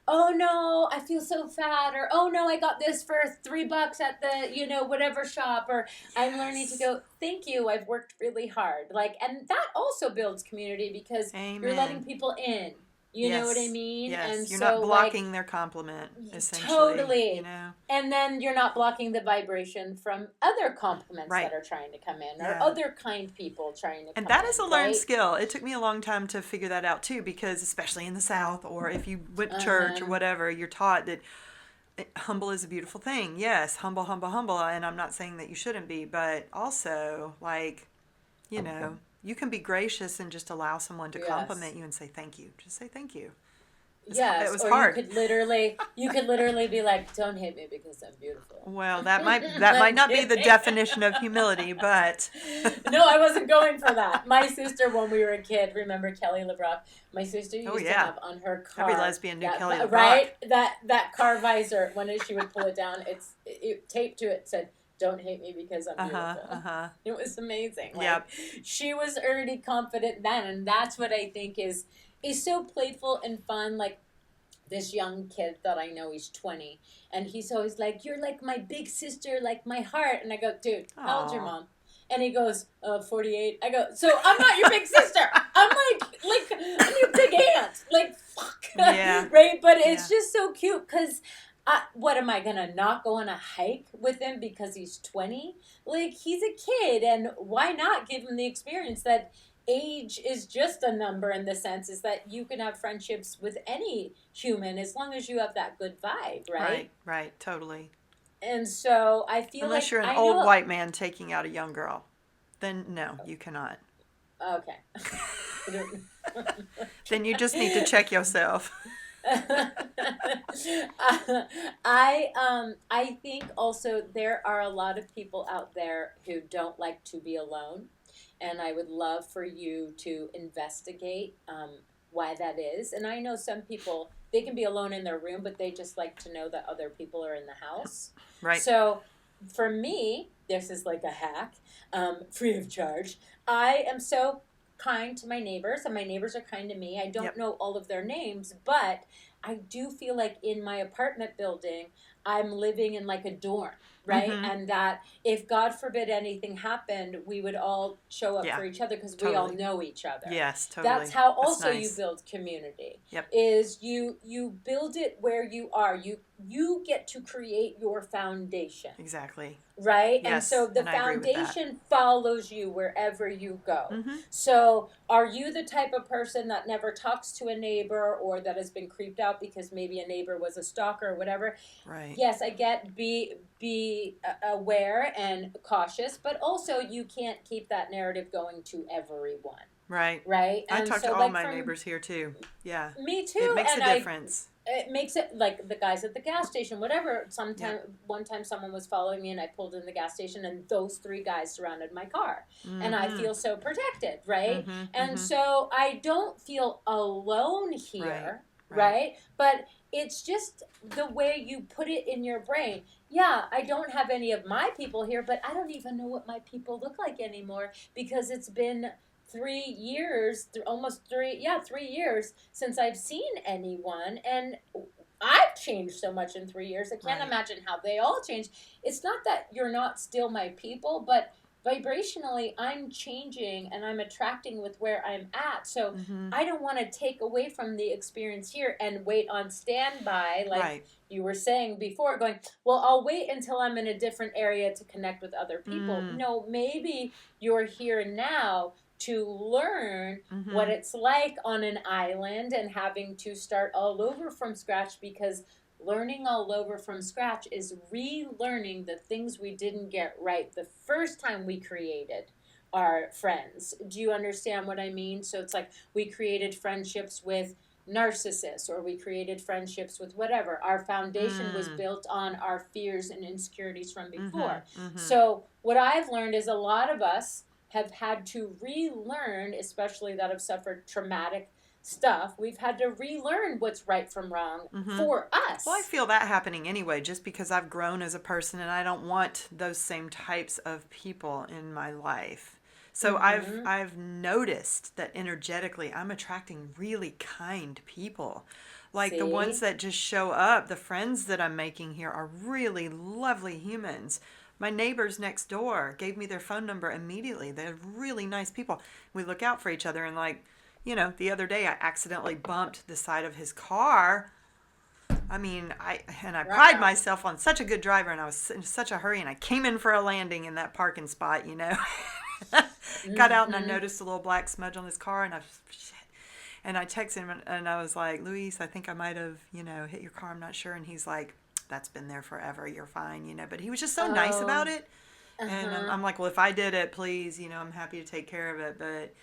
Speaker 2: oh no, I feel so fat, or oh no, I got this for $3 at the, whatever shop, or I'm learning to go, thank you, I've worked really hard. Like, and that also builds community because
Speaker 1: Amen.
Speaker 2: you're letting people in. You know what I mean?
Speaker 1: Yes.
Speaker 2: And
Speaker 1: you're
Speaker 2: so,
Speaker 1: not blocking their compliment, essentially.
Speaker 2: Totally. And then you're not blocking the vibration from other compliments
Speaker 1: Right.
Speaker 2: that are trying to come in, or
Speaker 1: Yeah.
Speaker 2: other kind people trying to come in.
Speaker 1: And that is a learned
Speaker 2: right?
Speaker 1: skill. It took me a long time to figure that out too, because especially in the South, or if you went to church or whatever, you're taught that humble is a beautiful thing. Yes, humble, humble, humble. And I'm not saying that you shouldn't be, but also, like, you can be gracious and just allow someone to compliment you and say thank you. Just say thank you.
Speaker 2: Yes,
Speaker 1: it was
Speaker 2: or
Speaker 1: hard.
Speaker 2: you could literally be like, "Don't hate me because I'm beautiful."
Speaker 1: Well, that might not be the definition of humility, but
Speaker 2: no, I wasn't going for that. My sister, when we were a kid, remember Kelly LeBrock? My sister used to have on her car.
Speaker 1: Every lesbian knew Kelly LeBrock,
Speaker 2: right? That car visor, when she would pull it down, it taped to it said, "Don't hate me because I'm beautiful." It was amazing. Like, she was already confident then, and that's what I think is so playful and fun. Like, this young kid that I know, he's 20, and he's always like, "You're like my big sister, like my heart." And I go, "Dude, how old's your mom?" And he goes, 48. I go, "So I'm not your big sister. I'm I'm your big aunt. Like, fuck."
Speaker 1: Yeah.
Speaker 2: Right? But it's just so cute because what am I gonna not go on a hike with him because he's 20? Like, he's a kid, and why not give him the experience that age is just a number in the sense is that you can have friendships with any human as long as you have that good vibe, right?
Speaker 1: Right, right, totally.
Speaker 2: And so I feel
Speaker 1: Unless
Speaker 2: like
Speaker 1: you're an
Speaker 2: I
Speaker 1: old
Speaker 2: know.
Speaker 1: white man taking out a young girl, then no, you cannot.
Speaker 2: Okay.
Speaker 1: Then you just need to check yourself.
Speaker 2: I think also there are a lot of people out there who don't like to be alone, and I would love for you to investigate why that is. And I know some people, they can be alone in their room, but they just like to know that other people are in the house.
Speaker 1: Right.
Speaker 2: So for me, this is like a hack, free of charge. I am so kind to my neighbors, and my neighbors are kind to me. I don't
Speaker 1: Yep.
Speaker 2: know all of their names, but I do feel like in my apartment building, I'm living in like a dorm, right?
Speaker 1: Mm-hmm.
Speaker 2: And that if God forbid anything happened, we would all show up
Speaker 1: Yeah,
Speaker 2: for each other because we all
Speaker 1: totally.
Speaker 2: know each other.
Speaker 1: Yes,
Speaker 2: That's
Speaker 1: totally.
Speaker 2: how
Speaker 1: That's
Speaker 2: also you
Speaker 1: nice.
Speaker 2: build community.
Speaker 1: Yep.
Speaker 2: Is you build it where you are. You get to create your foundation,
Speaker 1: Exactly.
Speaker 2: right? And
Speaker 1: Yes,
Speaker 2: so the
Speaker 1: and I agree with that.
Speaker 2: foundation follows you wherever you go.
Speaker 1: Mm-hmm.
Speaker 2: So are you the type of person that never talks to a neighbor, or that has been creeped out because maybe a neighbor was a stalker or whatever?
Speaker 1: Right.
Speaker 2: Yes, I get, be aware and cautious, but also you can't keep that narrative going to everyone,
Speaker 1: Right.
Speaker 2: right?
Speaker 1: I
Speaker 2: And
Speaker 1: talk to
Speaker 2: so
Speaker 1: all
Speaker 2: like
Speaker 1: my
Speaker 2: from
Speaker 1: neighbors here too. Yeah.
Speaker 2: me
Speaker 1: It
Speaker 2: too,
Speaker 1: makes a
Speaker 2: and I
Speaker 1: difference.
Speaker 2: it makes it like the guys at the gas station, whatever.
Speaker 1: Yep.
Speaker 2: One time someone was following me and I pulled in the gas station and those three guys surrounded my car. And I
Speaker 1: Mm-hmm.
Speaker 2: feel so protected, right?
Speaker 1: Mm-hmm.
Speaker 2: And
Speaker 1: Mm-hmm.
Speaker 2: so I don't feel alone
Speaker 1: Right.
Speaker 2: here,
Speaker 1: Right.
Speaker 2: right? But it's just the way you put it in your brain. Yeah, I don't have any of my people here, but I don't even know what my people look like anymore because it's been 3 years, almost three, yeah, 3 years since I've seen anyone. And I've changed so much in 3 years. I can't
Speaker 1: Right.
Speaker 2: imagine how they all changed. It's not that you're not still my people, but vibrationally, I'm changing and I'm attracting with where I'm at. So
Speaker 1: Mm-hmm.
Speaker 2: I don't want to take away from the experience here and wait on standby, like
Speaker 1: Right.
Speaker 2: you were saying before, going, well, I'll wait until I'm in a different area to connect with other people.
Speaker 1: Mm.
Speaker 2: No, maybe you're here now to learn what
Speaker 1: Mm-hmm.
Speaker 2: it's like on an island and having to start all over from scratch, because learning all over from scratch is relearning the things we didn't get right the first time we created our friends. Do you understand what I mean? So it's like we created friendships with narcissists, or we created friendships with whatever. Our foundation was
Speaker 1: Mm.
Speaker 2: built on our fears and insecurities from
Speaker 1: Mm-hmm.
Speaker 2: before.
Speaker 1: Mm-hmm.
Speaker 2: So what I've learned is a lot of us have had to relearn, especially that have suffered traumatic stuff. We've had to relearn what's right from wrong
Speaker 1: Mm-hmm.
Speaker 2: for
Speaker 1: Well, I
Speaker 2: us.
Speaker 1: feel that happening anyway, just because I've grown as a person and I don't want those same types of people in my life. So
Speaker 2: Mm-hmm.
Speaker 1: I've noticed that energetically I'm attracting really kind people. Like the ones
Speaker 2: See?
Speaker 1: that just show up, the friends that I'm making here are really lovely humans. My neighbors next door gave me their phone number immediately. They're really nice people. We look out for each other and the other day I accidentally bumped the side of his car. I mean, I pride
Speaker 2: Ruh-roh.
Speaker 1: myself on such a good driver, and I was in such a hurry, and I came in for a landing in that parking spot. Got out and I
Speaker 2: Mm-hmm.
Speaker 1: noticed a little black smudge on his car, and shit. And I texted him and I was like, Luis, I think I might have, hit your car. I'm not sure. And he's like, that's been there forever. You're fine. But he was just so nice about
Speaker 2: Oh,
Speaker 1: it. And
Speaker 2: uh-huh.
Speaker 1: I'm like, well, if I did it, please, I'm happy to take care of it. But,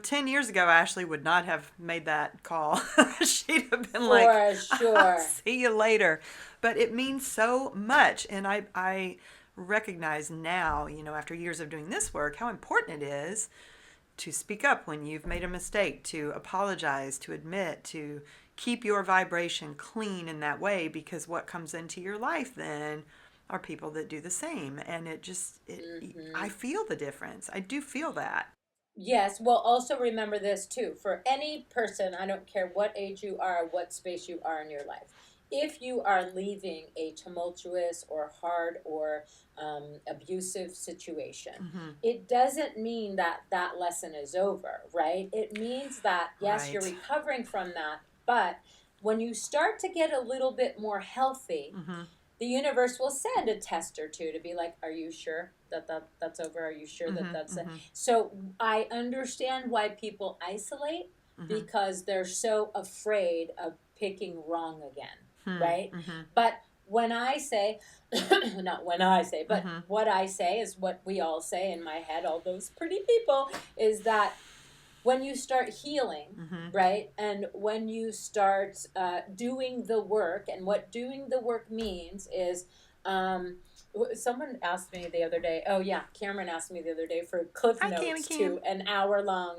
Speaker 1: 10 years ago, Ashley would not have made that call. She'd have been like,
Speaker 2: For
Speaker 1: I'll
Speaker 2: sure.
Speaker 1: see you later. But it means so much. And I recognize now, after years of doing this work, how important it is to speak up when you've made a mistake, to apologize, to admit, to keep your vibration clean in that way, because what comes into your life then are people that do the same. And I
Speaker 2: Mm-hmm.
Speaker 1: feel the difference. I do feel that.
Speaker 2: Yes, well, also remember this too. For any person, I don't care what age you are, what space you are in your life, if you are leaving a tumultuous or hard or abusive situation,
Speaker 1: Mm-hmm.
Speaker 2: it doesn't mean that that lesson is over, right? It means that, yes, you're
Speaker 1: Right.
Speaker 2: recovering from that, but when you start to get a little bit more healthy,
Speaker 1: Mm-hmm.
Speaker 2: the universe will send a test or two to be like, are you sure that's over? Are you sure that that's it? So I understand why people isolate, because they're so afraid of picking wrong again, right? But when I say, not when I say, but what I say is what we all say in my head, all those pretty people, is that when you start healing, right, and when you start doing the work, and what doing the work means is, someone asked me the other day, oh yeah, Cameron asked me the other day for cliff
Speaker 1: Hi,
Speaker 2: notes
Speaker 1: Cam.
Speaker 2: to an hour-long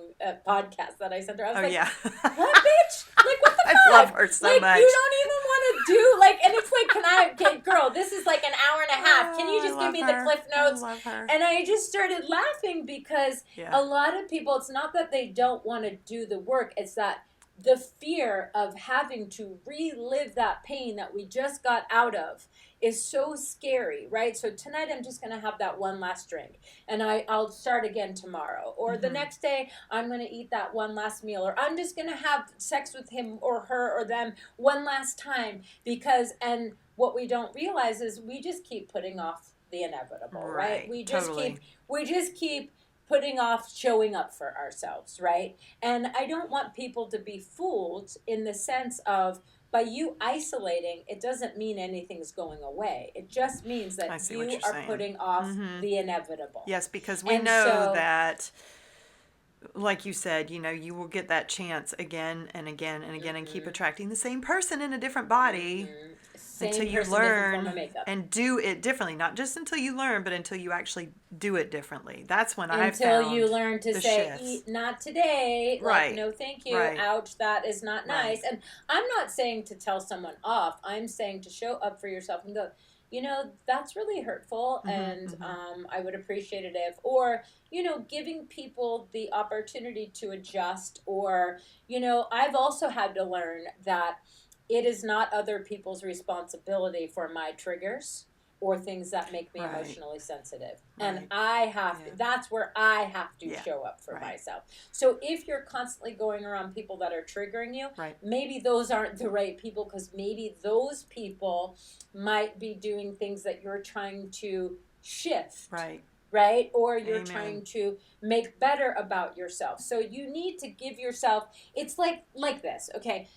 Speaker 2: podcast that I sent her. I was like,
Speaker 1: yeah.
Speaker 2: what, bitch? Like, what the fuck?
Speaker 1: I love her so
Speaker 2: like,
Speaker 1: much.
Speaker 2: You don't even want to do, like, and it's like, okay, girl, this is like an hour and a half. Can you just give me the cliff notes?
Speaker 1: I love her.
Speaker 2: And I just started laughing because a lot of people, it's not that they don't want to do the work, it's that the fear of having to relive that pain that we just got out of is so scary, right? So tonight I'm just going to have that one last drink, and I'll start again tomorrow. Or the next day I'm going to eat that one last meal, or I'm just going to have sex with him or her or them one last time, because, and what we don't realize is we just keep putting off the inevitable, right? We just keep putting off showing up for ourselves, right? And I don't want people to be fooled in the sense of, by you isolating, it doesn't mean anything's going away. It just means that you are putting off the inevitable.
Speaker 1: Yes, because we know that, like you said, you will get that chance again and again and again, and keep attracting the same person in a different body. Until you learn and do it differently. Not just until you learn, but until you actually do it differently. That's when I've found
Speaker 2: until you learn to say, eat, not today. Like, no, thank you. Ouch, that is not nice. And I'm not saying to tell someone off. I'm saying to show up for yourself and go, that's really hurtful, and I would appreciate it if, or, giving people the opportunity to adjust, or, I've also had to learn that it is not other people's responsibility for my triggers or things that make me emotionally sensitive. And I have to, that's where I have to show up for myself. So if you're constantly going around people that are triggering you, maybe those aren't the right people, because maybe those people might be doing things that you're trying to shift. Right? Or you're trying to make better about yourself. So you need to give yourself, it's like this, okay?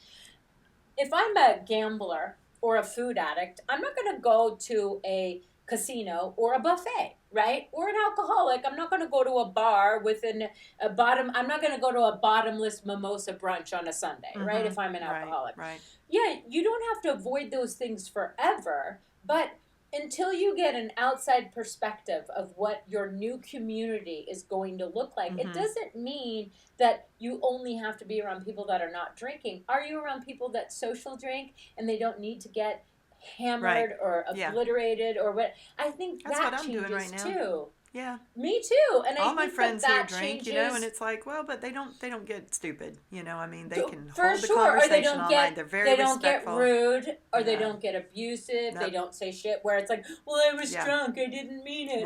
Speaker 2: If I'm a gambler or a food addict, I'm not going to go to a casino or a buffet, right? Or an alcoholic, I'm not going to go to a bar with I'm not going to go to a bottomless mimosa brunch on a Sunday, right? If I'm an alcoholic. Yeah, you don't have to avoid those things forever, but until you get an outside perspective of what your new community is going to look like, it doesn't mean that you only have to be around people that are not drinking. Are you around people that social drink and they don't need to get hammered or obliterated or what? I think that's what I'm doing right now too.
Speaker 1: Yeah,
Speaker 2: me too. And
Speaker 1: all
Speaker 2: I
Speaker 1: my
Speaker 2: think
Speaker 1: friends
Speaker 2: that
Speaker 1: here drink,
Speaker 2: changes,
Speaker 1: and it's like, well, but they don't get stupid, I mean, they can
Speaker 2: for
Speaker 1: hold the
Speaker 2: sure,
Speaker 1: conversation all night. They're very respectful.
Speaker 2: They don't get rude, or they don't get abusive. They don't say shit where it's like, well, I was drunk, I didn't mean it.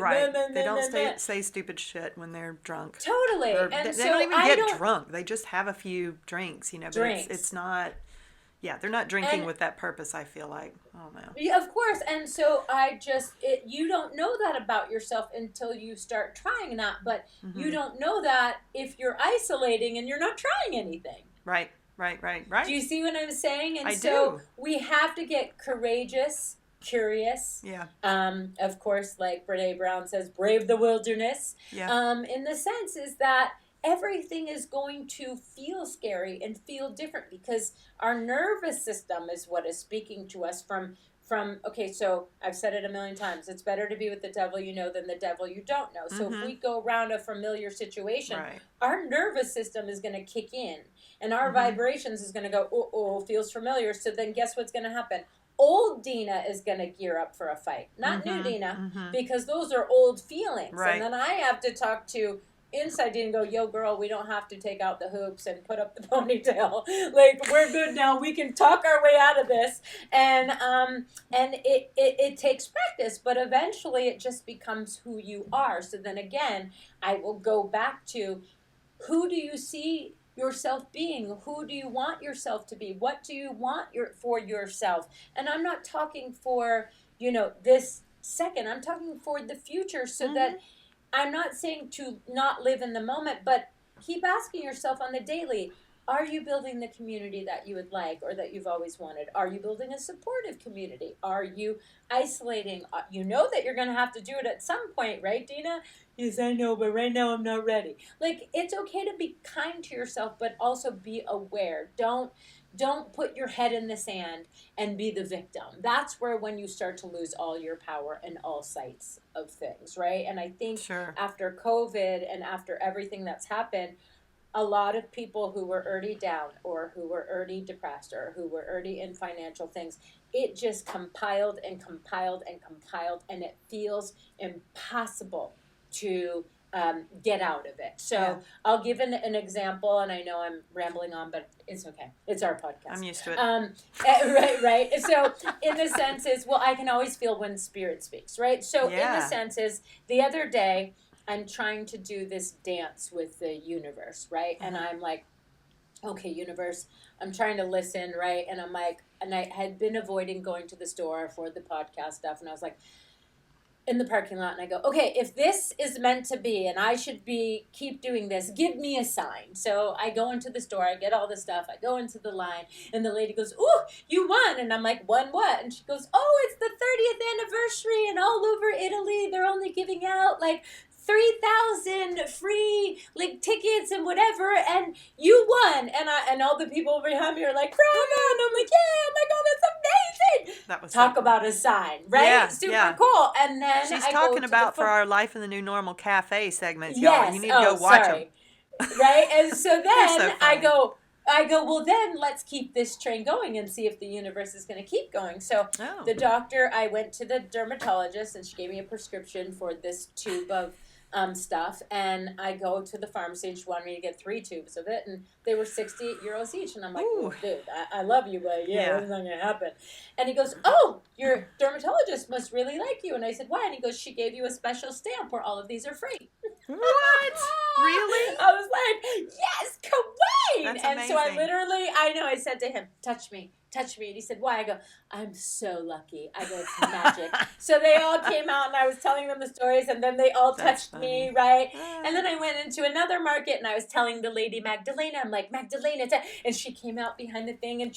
Speaker 2: They don't say stupid shit when they're drunk. Totally.
Speaker 1: Or
Speaker 2: and
Speaker 1: they don't even get drunk. They just have a few drinks, but it's not. Yeah, they're not drinking with that purpose, I feel like. I don't know.
Speaker 2: Yeah, of course. And so you don't know that about yourself until you start trying that. But you don't know that if you're isolating and you're not trying anything.
Speaker 1: Right.
Speaker 2: Do you see what I'm saying? And
Speaker 1: I
Speaker 2: so
Speaker 1: do.
Speaker 2: we have to get courageous, curious.
Speaker 1: Yeah.
Speaker 2: Of course, like Brene Brown says, brave the wilderness.
Speaker 1: Yeah.
Speaker 2: In the sense is that everything is going to feel scary and feel different, because our nervous system is what is speaking to us from okay, so I've said it a million times, it's better to be with the devil you know than the devil you don't know. So if we go around a familiar situation, our nervous system is going to kick in, and our vibrations is going to go, oh, feels familiar. So then guess what's going to happen? Old Dina is going to gear up for a fight, not new Dina, because those are old feelings. And then I have to talk to inside Dina and go, yo, girl, we don't have to take out the hoops and put up the ponytail. Like, we're good now. We can talk our way out of this. And it takes practice, but eventually it just becomes who you are. So then again, I will go back to, who do you see yourself being? Who do you want yourself to be? What do you want for yourself? And I'm not talking for, this second. I'm talking for the future, so that I'm not saying to not live in the moment, but keep asking yourself on the daily, are you building the community that you would like or that you've always wanted? Are you building a supportive community? Are you isolating? You know that you're going to have to do it at some point, right, Dina? Yes, I know, but right now I'm not ready. Like, it's okay to be kind to yourself, but also be aware. Don't put your head in the sand and be the victim. That's where when you start to lose all your power in all sides of things, right? And I think
Speaker 1: Sure.
Speaker 2: after COVID and after everything that's happened, a lot of people who were already down or who were already depressed or who were already in financial things, it just compiled and compiled and compiled, and it feels impossible to get out of it. So
Speaker 1: Yeah.
Speaker 2: I'll give an example, and I know I'm rambling on, but it's okay. It's our podcast.
Speaker 1: I'm used to it.
Speaker 2: Right. So in the sense is, well, I can always feel when spirit speaks, right? So in the sense is, the other day, I'm trying to do this dance with the universe, right? And I'm like, okay, universe, I'm trying to listen, right? And I'm like, and I had been avoiding going to the store for the podcast stuff, and I was like, in the parking lot, and I go, okay, if this is meant to be and I should be keep doing this, give me a sign. So I go into the store, I get all the stuff, I go into the line, and the lady goes, ooh, you won. And I'm like, won what? And she goes, oh, it's the 30th anniversary, and all over Italy they're only giving out like 3,000 free like tickets and whatever, and you won. And all the people behind me are like, bravo. And I'm like, yeah, oh my god, that's amazing.
Speaker 1: That was
Speaker 2: Talk
Speaker 1: so
Speaker 2: about
Speaker 1: cool.
Speaker 2: a sign, right?
Speaker 1: Yeah,
Speaker 2: Super cool. And then
Speaker 1: she's
Speaker 2: I
Speaker 1: talking
Speaker 2: go
Speaker 1: about
Speaker 2: to
Speaker 1: for our Life in the New Normal cafe segments, y'all. You need to go watch them.
Speaker 2: Right? And so then
Speaker 1: so
Speaker 2: I go, well, then let's keep this train going and see if the universe is going to keep going. So the doctor, I went to the dermatologist, and she gave me a prescription for this tube of stuff, and I go to the pharmacy, and she wanted me to get 3 tubes of it, and they were 68 euros each, and I'm like, well, dude, I love you, but that's not gonna happen. And he goes, oh, your dermatologist must really like you. And I said, why? And he goes, she gave you a special stamp where all of these are free.
Speaker 1: What? Really?
Speaker 2: I was like, yes, Kuwait.
Speaker 1: That's
Speaker 2: and
Speaker 1: amazing.
Speaker 2: So I said to him, touch me. And he said, why? I go, I'm so lucky. I go, it's magic. So they all came out, and I was telling them the stories, and then they all touched me, right? And then I went into another market, and I was telling the lady Magdalena, I'm like, Magdalena, and she came out behind the thing, and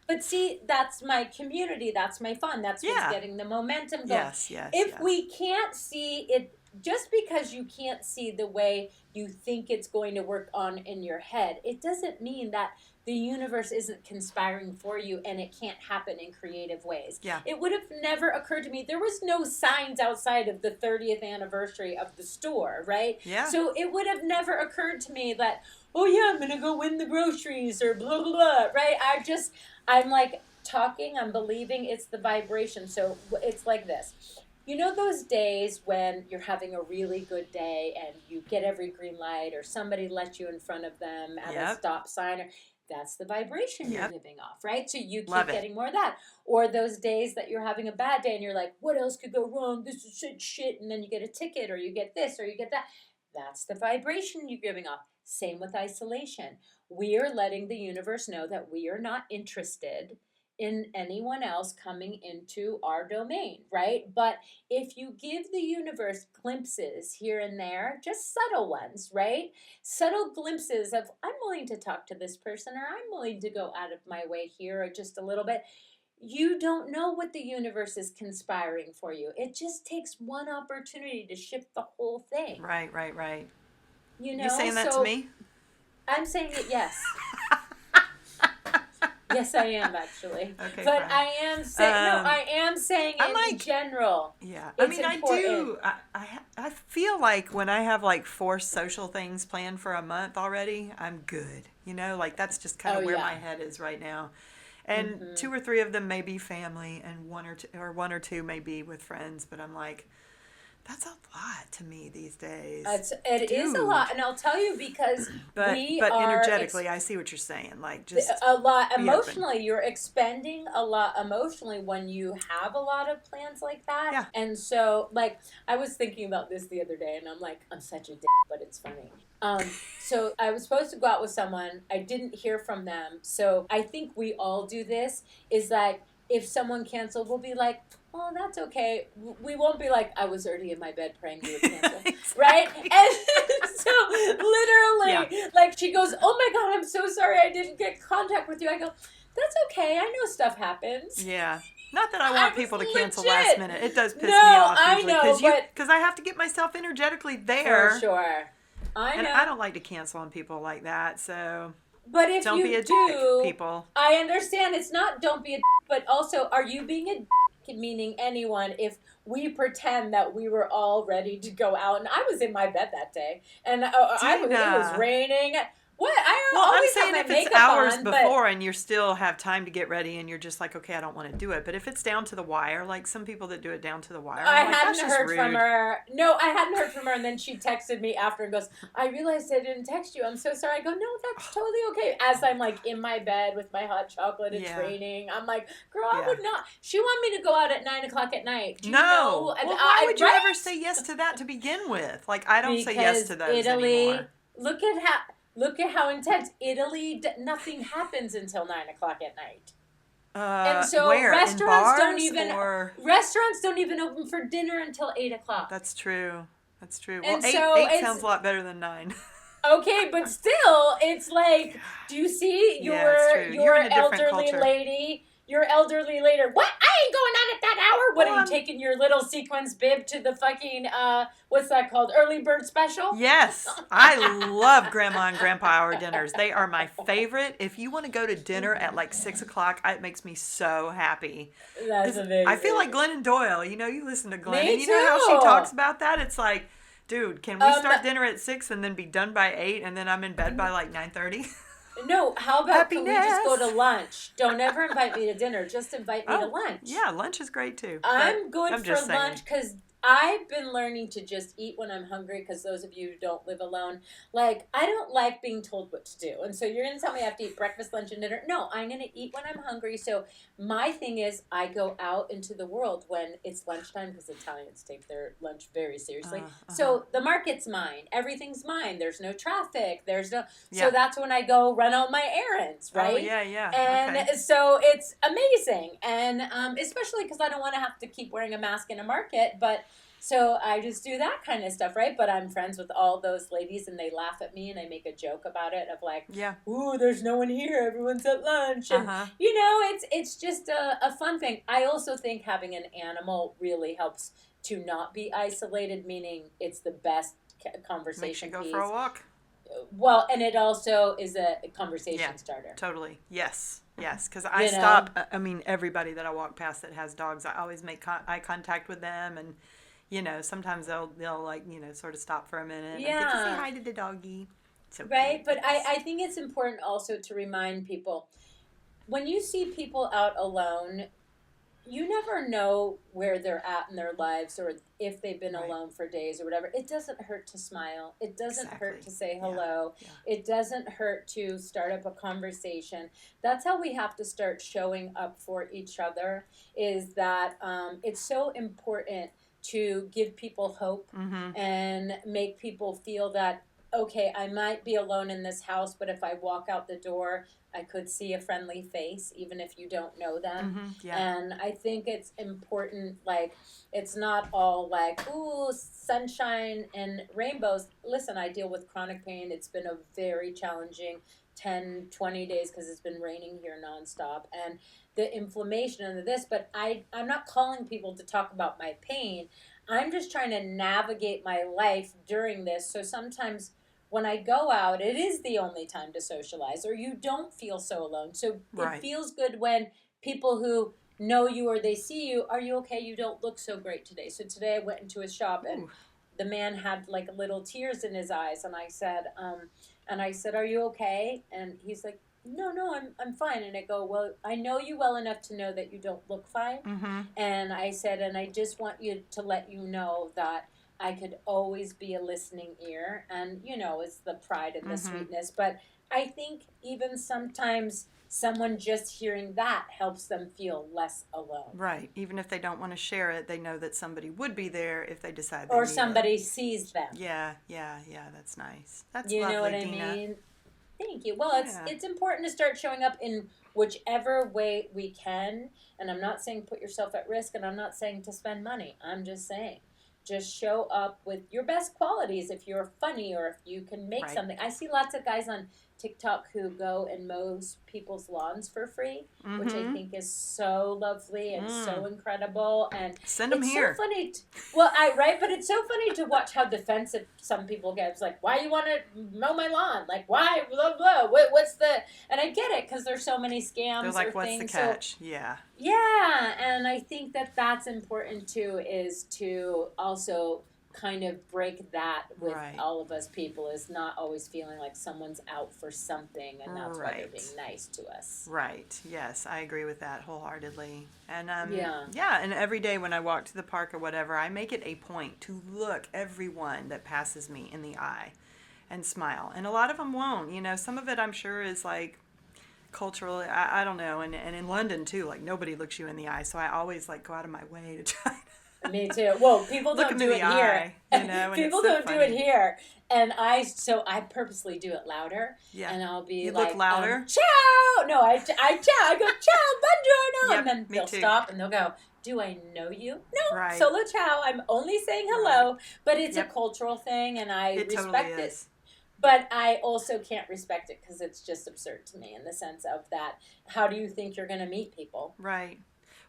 Speaker 2: but see, that's my community, that's my fun, that's what's getting the momentum going. If we can't see it, just because you can't see the way you think it's going to work on in your head, it doesn't mean that the universe isn't conspiring for you and it can't happen in creative ways. It would have never occurred to me. There was no signs outside of the 30th anniversary of the store, right? So it would have never occurred to me that, oh yeah, I'm going to go win the groceries or blah, blah, blah, right? I'm like talking, I'm believing, it's the vibration. So it's like this. You know those days when you're having a really good day and you get every green light, or somebody lets you in front of them at a stop sign, that's the vibration you're giving off, right? So you keep getting more of that. Or those days that you're having a bad day and you're like, what else could go wrong? This is shit. And then you get a ticket, or you get this, or you get that. That's the vibration you're giving off. Same with isolation. We are letting the universe know that we are not interested in anyone else coming into our domain, right? But if you give the universe glimpses here and there, just subtle ones, right? Subtle glimpses of, I'm willing to talk to this person, or I'm willing to go out of my way here, or just a little bit. You don't know what the universe is conspiring for you. It just takes one opportunity to shift the whole thing.
Speaker 1: Right.
Speaker 2: You know,
Speaker 1: you saying that to me?
Speaker 2: I'm saying it, yes. Yes, I am, actually.
Speaker 1: Okay,
Speaker 2: but
Speaker 1: fine.
Speaker 2: I am saying I am saying it in general.
Speaker 1: Yeah,
Speaker 2: I
Speaker 1: mean, important. I feel like when I have like 4 social things planned for a month already, I'm good. You know, like that's just kind of where my head is right now. And 2 or 3 of them may be family, and 1 or 2 may be with friends. But I'm like, that's a lot to me these days.
Speaker 2: It is a lot, and I'll tell you, because
Speaker 1: but energetically, I see what you're saying. Like, just
Speaker 2: a lot emotionally, you're expending a lot emotionally when you have a lot of plans like that.
Speaker 1: Yeah.
Speaker 2: And so, like, I was thinking about this the other day, and I'm like, I'm such a dick, but it's funny. So I was supposed to go out with someone. I didn't hear from them. So I think we all do this. Is like, if someone canceled, we'll be like, oh, that's okay. We won't be like, I was already in my bed praying you would cancel.
Speaker 1: Exactly.
Speaker 2: Right? And so literally,
Speaker 1: Yeah.
Speaker 2: like she goes, oh my God, I'm so sorry I didn't get contact with you. I go, that's okay. I know stuff happens.
Speaker 1: Yeah. Not that I
Speaker 2: I
Speaker 1: want
Speaker 2: was
Speaker 1: people to cancel last
Speaker 2: legit.
Speaker 1: minute. It does piss me
Speaker 2: No,
Speaker 1: off
Speaker 2: I
Speaker 1: usually
Speaker 2: know, but
Speaker 1: because I have to get myself energetically
Speaker 2: for
Speaker 1: there.
Speaker 2: sure. I
Speaker 1: And
Speaker 2: know.
Speaker 1: I don't like to cancel on people like that. So
Speaker 2: But if
Speaker 1: don't be
Speaker 2: you
Speaker 1: a dick,
Speaker 2: do,
Speaker 1: people.
Speaker 2: I understand it's not don't be a but also are you being a meaning anyone if we pretend that we were all ready to go out and I was in my bed that day and it was
Speaker 1: Dina.
Speaker 2: raining. What? I
Speaker 1: Well, I'm
Speaker 2: always have
Speaker 1: saying
Speaker 2: my
Speaker 1: if it's
Speaker 2: makeup
Speaker 1: hours
Speaker 2: on,
Speaker 1: before and you still have time to get ready and you're just like, okay, I don't want to do it. But if it's down to the wire, like some people that do it down to the wire,
Speaker 2: I
Speaker 1: I'm like,
Speaker 2: hadn't
Speaker 1: that's just
Speaker 2: heard
Speaker 1: rude.
Speaker 2: from her. No, I hadn't heard from her, and then she texted me after and goes, "I realized I didn't text you. I'm so sorry." I go, "No, that's totally okay." As I'm like in my bed with my hot chocolate, it's
Speaker 1: Yeah.
Speaker 2: raining. I'm like, "Girl, I
Speaker 1: Yeah.
Speaker 2: would not." She wanted me to go out at 9:00 at night. Do you
Speaker 1: No.
Speaker 2: know?
Speaker 1: Well, why would you
Speaker 2: right?
Speaker 1: ever say yes to that to begin with? Like, I don't say yes
Speaker 2: Because
Speaker 1: to those
Speaker 2: Italy,
Speaker 1: anymore.
Speaker 2: look at how intense Italy. Nothing happens until 9:00 at night. And so
Speaker 1: where?
Speaker 2: restaurants
Speaker 1: In bars
Speaker 2: don't even
Speaker 1: or?
Speaker 2: restaurants don't even open for dinner until 8:00.
Speaker 1: That's true. That's true.
Speaker 2: And
Speaker 1: Well,
Speaker 2: so
Speaker 1: eight
Speaker 2: it's
Speaker 1: sounds a lot better than 9.
Speaker 2: okay, but still, it's like, do you see
Speaker 1: Yeah, it's true. You're
Speaker 2: your
Speaker 1: in a different
Speaker 2: elderly
Speaker 1: culture.
Speaker 2: lady? Your elderly lady. What? I ain't going on at that hour. What
Speaker 1: Well,
Speaker 2: are you taking your little sequins bib to the fucking what's that called? Early bird special?
Speaker 1: Yes, I love Grandma and Grandpa hour dinners. They are my favorite. If you want to go to dinner at like 6 o'clock, it makes me so happy.
Speaker 2: That's amazing.
Speaker 1: I feel like Glennon Doyle. You know, you listen to Glenn,
Speaker 2: Me
Speaker 1: and you know how she
Speaker 2: too.
Speaker 1: talks about that. It's like, dude, can we start dinner at 6 and then be done by 8, and then I'm in bed by like 9:30?
Speaker 2: No, how about can we just go
Speaker 1: Happiness.
Speaker 2: to lunch? Don't ever invite me to dinner. Just invite me to lunch.
Speaker 1: Yeah, lunch is great too.
Speaker 2: I'm good
Speaker 1: I'm
Speaker 2: for
Speaker 1: just saying.
Speaker 2: lunch because I've been learning to just eat when I'm hungry because those of you who don't live alone, like, I don't like being told what to do. And so you're going to tell me I have to eat breakfast, lunch, and dinner. No, I'm going to eat when I'm hungry. So my thing is I go out into the world when it's lunchtime because Italians take their lunch very seriously. So the market's mine. Everything's mine. There's no traffic. So that's when I go run all my errands, right?
Speaker 1: Oh, yeah.
Speaker 2: And
Speaker 1: okay.
Speaker 2: so it's amazing. And especially because I don't want to have to keep wearing a mask in a market. But so I just do that kind of stuff, right? But I'm friends with all those ladies and they laugh at me and I make a joke about it of like, ooh, there's no one here. Everyone's at lunch. And, you know, it's just a fun thing. I also think having an animal really helps to not be isolated, meaning it's the best conversation
Speaker 1: Makes you go
Speaker 2: piece.
Speaker 1: for a walk.
Speaker 2: Well, and it also is a conversation starter.
Speaker 1: Totally. Yes, because I stop. I mean, everybody that I walk past that has dogs, I always make eye contact with them, and you know, sometimes they'll like, you know, sort of stop for a minute.
Speaker 2: Yeah.
Speaker 1: And I get to say hi to the doggy. So
Speaker 2: right, but I think it's important also to remind people when you see people out alone, you never know where they're at in their lives or if they've been alone for days or whatever. It doesn't hurt to smile. It doesn't hurt to say hello. Yeah. It doesn't hurt to start up a conversation. That's how we have to start showing up for each other, is that it's so important to give people hope and make people feel that, okay, I might be alone in this house, but if I walk out the door, I could see a friendly face, even if you don't know them. And I think it's important, like, it's not all like, ooh, sunshine and rainbows. Listen, I deal with chronic pain. It's been a very challenging 10, 20 days because it's been raining here nonstop. And the inflammation and this, but I'm not calling people to talk about my pain. I'm just trying to navigate my life during this. So sometimes when I go out, it is the only time to socialize, or you don't feel so alone. So it feels good when people who know you or they see you, are you okay? You don't look so great today. So today I went into a shop and the man had like little tears in his eyes, and I said, are you okay? And he's like, no, I'm fine. And I go, well, I know you well enough to know that you don't look fine. And I said, and I just want you to let you know that I could always be a listening ear. And, you know, it's the pride and the sweetness. But I think even sometimes someone just hearing that helps them feel less alone.
Speaker 1: Right. Even if they don't want to share it, they know that somebody would be there if they decide they
Speaker 2: or
Speaker 1: need
Speaker 2: somebody
Speaker 1: it.
Speaker 2: sees them.
Speaker 1: Yeah, that's nice. That's
Speaker 2: you
Speaker 1: lovely,
Speaker 2: know what I
Speaker 1: Dina.
Speaker 2: mean? Thank you. Well,
Speaker 1: Yeah.
Speaker 2: it's important to start showing up in whichever way we can. And I'm not saying put yourself at risk, and I'm not saying to spend money. I'm just saying just show up with your best qualities. If you're funny or if you can make
Speaker 1: Right.
Speaker 2: something. I see lots of guys on TikTok who go and mows people's lawns for free, which I think is so lovely and so incredible. And
Speaker 1: Send them
Speaker 2: it's
Speaker 1: here.
Speaker 2: so funny. Well, right, but it's so funny to watch how defensive some people get. It's like, why you want to mow my lawn? Like, why? Blah, blah. What's the? And I get it because there's so many scams.
Speaker 1: They're like,
Speaker 2: or
Speaker 1: what's
Speaker 2: things.
Speaker 1: the catch? Yeah.
Speaker 2: Yeah, and I think that that's important too, is to also kind of break that with
Speaker 1: Right.
Speaker 2: all of us people, is not always feeling like someone's out for something, and that's why they're
Speaker 1: Right.
Speaker 2: being nice to us.
Speaker 1: Right. Yes, I agree with that wholeheartedly. And
Speaker 2: Yeah.
Speaker 1: and every day when I walk to the park or whatever, I make it a point to look everyone that passes me in the eye and smile. And a lot of them won't. You know, some of it I'm sure is like culturally, I don't know. And in London too, like nobody looks you in the eye. So I always like go out of my way to try to
Speaker 2: Me too. Well, people
Speaker 1: look
Speaker 2: don't
Speaker 1: them
Speaker 2: do
Speaker 1: in
Speaker 2: it
Speaker 1: the
Speaker 2: here.
Speaker 1: eye, you know, and
Speaker 2: People
Speaker 1: it's so
Speaker 2: don't do it
Speaker 1: funny.
Speaker 2: here, and I purposely do it louder.
Speaker 1: Yeah.
Speaker 2: And I'll be
Speaker 1: You
Speaker 2: like,
Speaker 1: look louder?
Speaker 2: ciao. No, I ciao. I go ciao, buongiorno,
Speaker 1: Yep,
Speaker 2: and then
Speaker 1: me
Speaker 2: they'll
Speaker 1: too.
Speaker 2: stop and they'll go, do I know you? No,
Speaker 1: Right.
Speaker 2: solo ciao. I'm only saying hello, but it's
Speaker 1: Yep.
Speaker 2: a cultural thing, and I
Speaker 1: It
Speaker 2: respect
Speaker 1: totally
Speaker 2: it.
Speaker 1: is.
Speaker 2: But I also can't respect it because it's just absurd to me, in the sense of that. How do you think you're going to meet people?
Speaker 1: Right.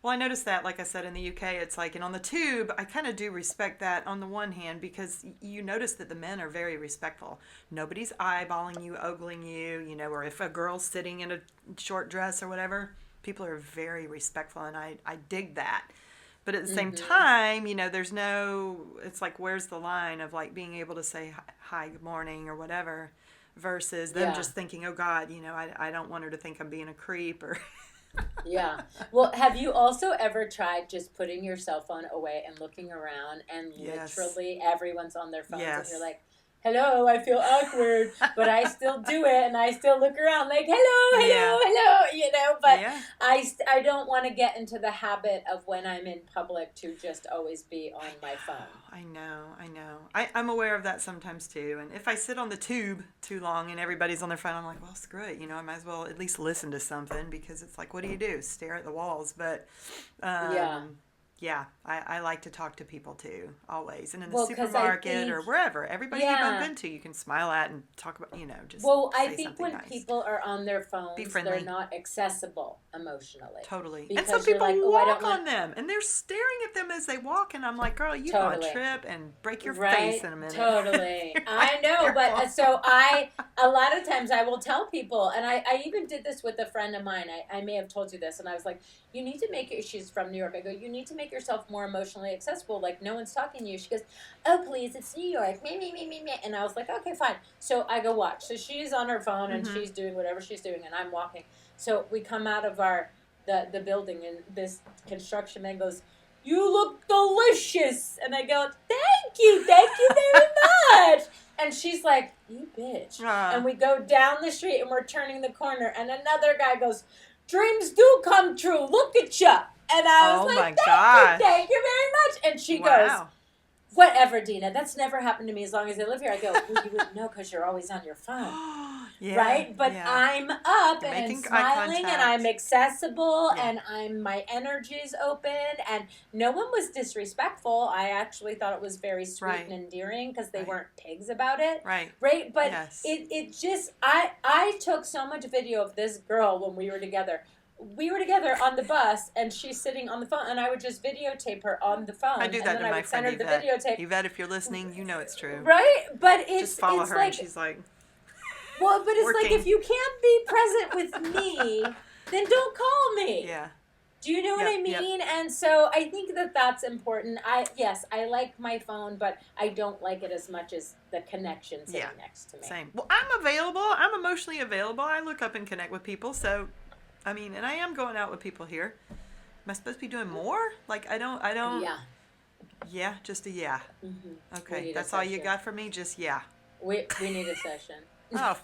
Speaker 1: Well, I noticed that, like I said, in the UK, it's like, and on the tube, I kind of do respect that on the one hand, because you notice that the men are very respectful. Nobody's eyeballing you, ogling you, you know, or if a girl's sitting in a short dress or whatever, people are very respectful, and I dig that. But at the same time, you know, there's no, it's like, where's the line of like being able to say hi, good morning, or whatever, versus them
Speaker 2: Yeah.
Speaker 1: just thinking, oh God, you know, I don't want her to think I'm being a creep or.
Speaker 2: Yeah. Well, have you also ever tried just putting your cell phone away and looking around, and
Speaker 1: Yes.
Speaker 2: literally everyone's on their phones, and
Speaker 1: Yes.
Speaker 2: you're like, hello, I feel awkward, but I still do it, and I still look around like, hello, you know, but
Speaker 1: Yeah.
Speaker 2: I don't want to get into the habit of, when I'm in public, to just always be on my phone.
Speaker 1: I know. I'm aware of that sometimes too. And if I sit on the tube too long and everybody's on their phone, I'm like, well, screw it. You know, I might as well at least listen to something, because it's like, what do you do? Stare at the walls. But yeah, I like to talk to people too, always. And in the
Speaker 2: Well, 'cause I
Speaker 1: supermarket or
Speaker 2: think-
Speaker 1: wherever, everybody you
Speaker 2: Yeah.
Speaker 1: bump into, you can smile at and talk about, you know, just
Speaker 2: Well, I
Speaker 1: say
Speaker 2: think
Speaker 1: something
Speaker 2: when
Speaker 1: nice.
Speaker 2: people are on their phones,
Speaker 1: Be friendly.
Speaker 2: they're not accessible emotionally.
Speaker 1: Totally. And
Speaker 2: Because
Speaker 1: some
Speaker 2: you're
Speaker 1: people
Speaker 2: like, oh, I
Speaker 1: walk
Speaker 2: don't want-
Speaker 1: on them, and they're staring at them as they walk, and I'm like, girl, you
Speaker 2: Totally.
Speaker 1: gonna trip and break your
Speaker 2: Right?
Speaker 1: face in a minute.
Speaker 2: Totally. I
Speaker 1: Like,
Speaker 2: know, but
Speaker 1: careful.
Speaker 2: so a lot of times I will tell people, and I even did this with a friend of mine. I may have told you this, and I was like, you need to make it, she's from New York. I go, you need to make yourself more emotionally accessible. Like, no one's talking to you. She goes, oh, please, it's New York. Me. And I was like, okay, fine. So I go watch. So she's on her phone, and she's doing whatever she's doing, and I'm walking. So we come out of the building, and this construction man goes, you look delicious. And I go, thank you very much. And she's like, you bitch. And we go down the street, and we're turning the corner, and another guy goes, dreams do come true. Look at you. And I was like, thank you very much. And she goes, whatever, Dina. That's never happened to me as long as I live here. I go, well, you wouldn't know because you're always on your phone.
Speaker 1: Yeah,
Speaker 2: right? But
Speaker 1: yeah.
Speaker 2: I'm up
Speaker 1: You're
Speaker 2: and
Speaker 1: making
Speaker 2: smiling,
Speaker 1: eye
Speaker 2: and I'm accessible,
Speaker 1: Yeah.
Speaker 2: and my energy's open, and no one was disrespectful. I actually thought it was very sweet
Speaker 1: Right.
Speaker 2: and endearing, because they
Speaker 1: Right.
Speaker 2: weren't pigs about it.
Speaker 1: Right.
Speaker 2: Right? But
Speaker 1: Yes.
Speaker 2: it just, I took so much video of this girl when we were together. We were together on the bus, and she's sitting on the phone, and I would just videotape her on the phone.
Speaker 1: I do that
Speaker 2: and then
Speaker 1: to
Speaker 2: I
Speaker 1: my
Speaker 2: would send her
Speaker 1: friend
Speaker 2: the
Speaker 1: Yvette.
Speaker 2: videotape.
Speaker 1: Yvette, if you're listening, you know it's true.
Speaker 2: Right? But it's
Speaker 1: Just follow
Speaker 2: it's
Speaker 1: her,
Speaker 2: like,
Speaker 1: and she's like,
Speaker 2: well, but it's like,
Speaker 1: working.
Speaker 2: if you can't be present with me, then don't call me.
Speaker 1: yeah.
Speaker 2: Do you know what I
Speaker 1: Yep, yep.
Speaker 2: mean? And so I think that that's important. Yes, I like my phone, but I don't like it as much as the connection sitting
Speaker 1: Yeah.
Speaker 2: next to me.
Speaker 1: Same. Well, I'm available. I'm emotionally available. I look up and connect with people. So, I mean, and I am going out with people here. Am I supposed to be doing more? Like, I don't.
Speaker 2: Yeah.
Speaker 1: Yeah, just a yeah.
Speaker 2: Mm-hmm. We
Speaker 1: Okay,
Speaker 2: need a
Speaker 1: that's all you
Speaker 2: session.
Speaker 1: got for me? Just yeah.
Speaker 2: We need a session.
Speaker 1: Oh,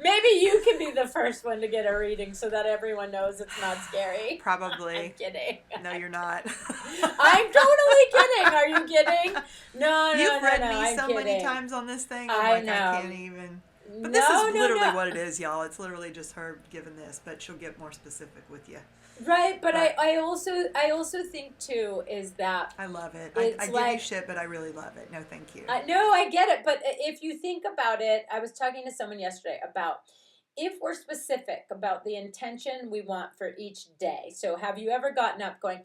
Speaker 2: Maybe you can be the first one to get a reading so that everyone knows it's not scary. I'm
Speaker 1: probably.
Speaker 2: kidding.
Speaker 1: No, you're not.
Speaker 2: I'm totally kidding. Are you kidding? No,
Speaker 1: You've read me
Speaker 2: I'm
Speaker 1: so
Speaker 2: kidding.
Speaker 1: many times on this thing. I'm
Speaker 2: I
Speaker 1: like,
Speaker 2: know.
Speaker 1: I can't even. But this is
Speaker 2: No, no,
Speaker 1: literally
Speaker 2: no.
Speaker 1: what it is, y'all. It's literally just her giving this, but she'll get more specific with you.
Speaker 2: Right, but
Speaker 1: But
Speaker 2: I also think too is that
Speaker 1: I love it. I
Speaker 2: it's
Speaker 1: give you
Speaker 2: like
Speaker 1: shit, but I really love it. No, thank you.
Speaker 2: no, I get it, but if you think about it, I was talking to someone yesterday about if we're specific about the intention we want for each day. So have you ever gotten up going,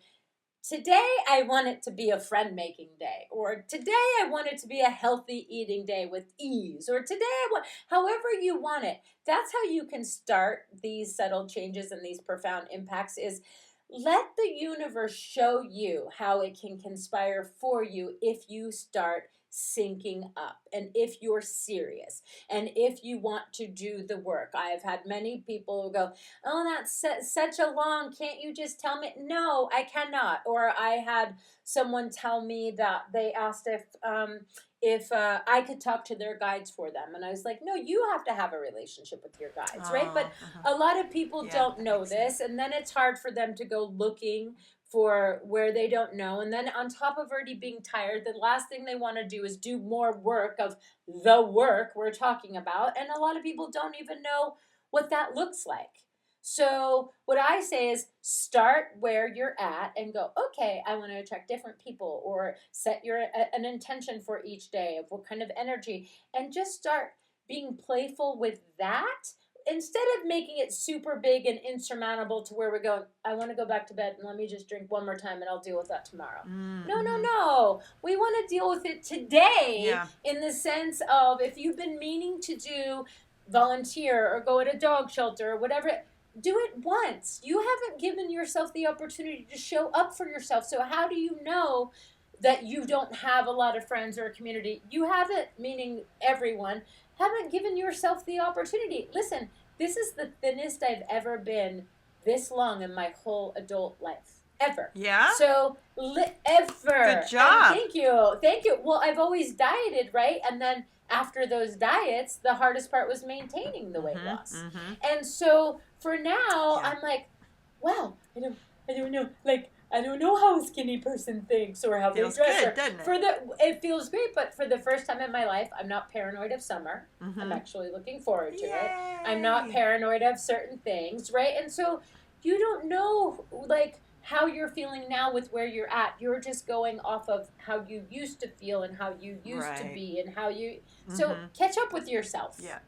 Speaker 2: today I want it to be a friend making day, or today I want it to be a healthy eating day with ease, or today I want, however you want it. That's how you can start these subtle changes and these profound impacts is let the universe show you how it can conspire for you if you start syncing up and if you're serious and if you want to do the work. I have had many people who go, oh, that's such a long, can't you just tell me? No, I cannot. Or I had someone tell me that they asked if I could talk to their guides for them. And I was like, no, you have to have a relationship with your guides, right? But a lot of people don't know this. And then it's hard for them to go looking for where they don't know. And then on top of already being tired, the last thing they want to do is do more work of the work we're talking about. And a lot of people don't even know what that looks like. So what I say is start where you're at and go, okay, I want to attract different people, or set an intention for each day of what kind of energy, and just start being playful with that instead of making it super big and insurmountable to where we're going, I want to go back to bed and let me just drink one more time and I'll deal with that tomorrow.
Speaker 1: Mm-hmm.
Speaker 2: No, no, no. We want to deal with it today in the sense of if you've been meaning to do volunteer or go at a dog shelter or whatever, do it once. You haven't given yourself the opportunity to show up for yourself. So how do you know that you don't have a lot of friends or a community? You haven't, meaning everyone, haven't given yourself the opportunity. Listen, this is the thinnest I've ever been this long in my whole adult life. Ever.
Speaker 1: Yeah?
Speaker 2: So, ever.
Speaker 1: Good job.
Speaker 2: And thank you. Thank you. Well, I've always dieted, right? And then after those diets, the hardest part was maintaining the weight loss. And so for now, I'm like, wow, I don't know. Like, I don't know how a skinny person thinks or how they dress.
Speaker 1: Good, doesn't it?
Speaker 2: It feels great, but for the first time in my life, I'm not paranoid of summer. I'm actually looking forward to it. I'm not paranoid of certain things, right? And so you don't know, like, how you're feeling now with where you're at. You're just going off of how you used to feel and how you used to be and how you... So catch up with yourself.
Speaker 1: Yeah.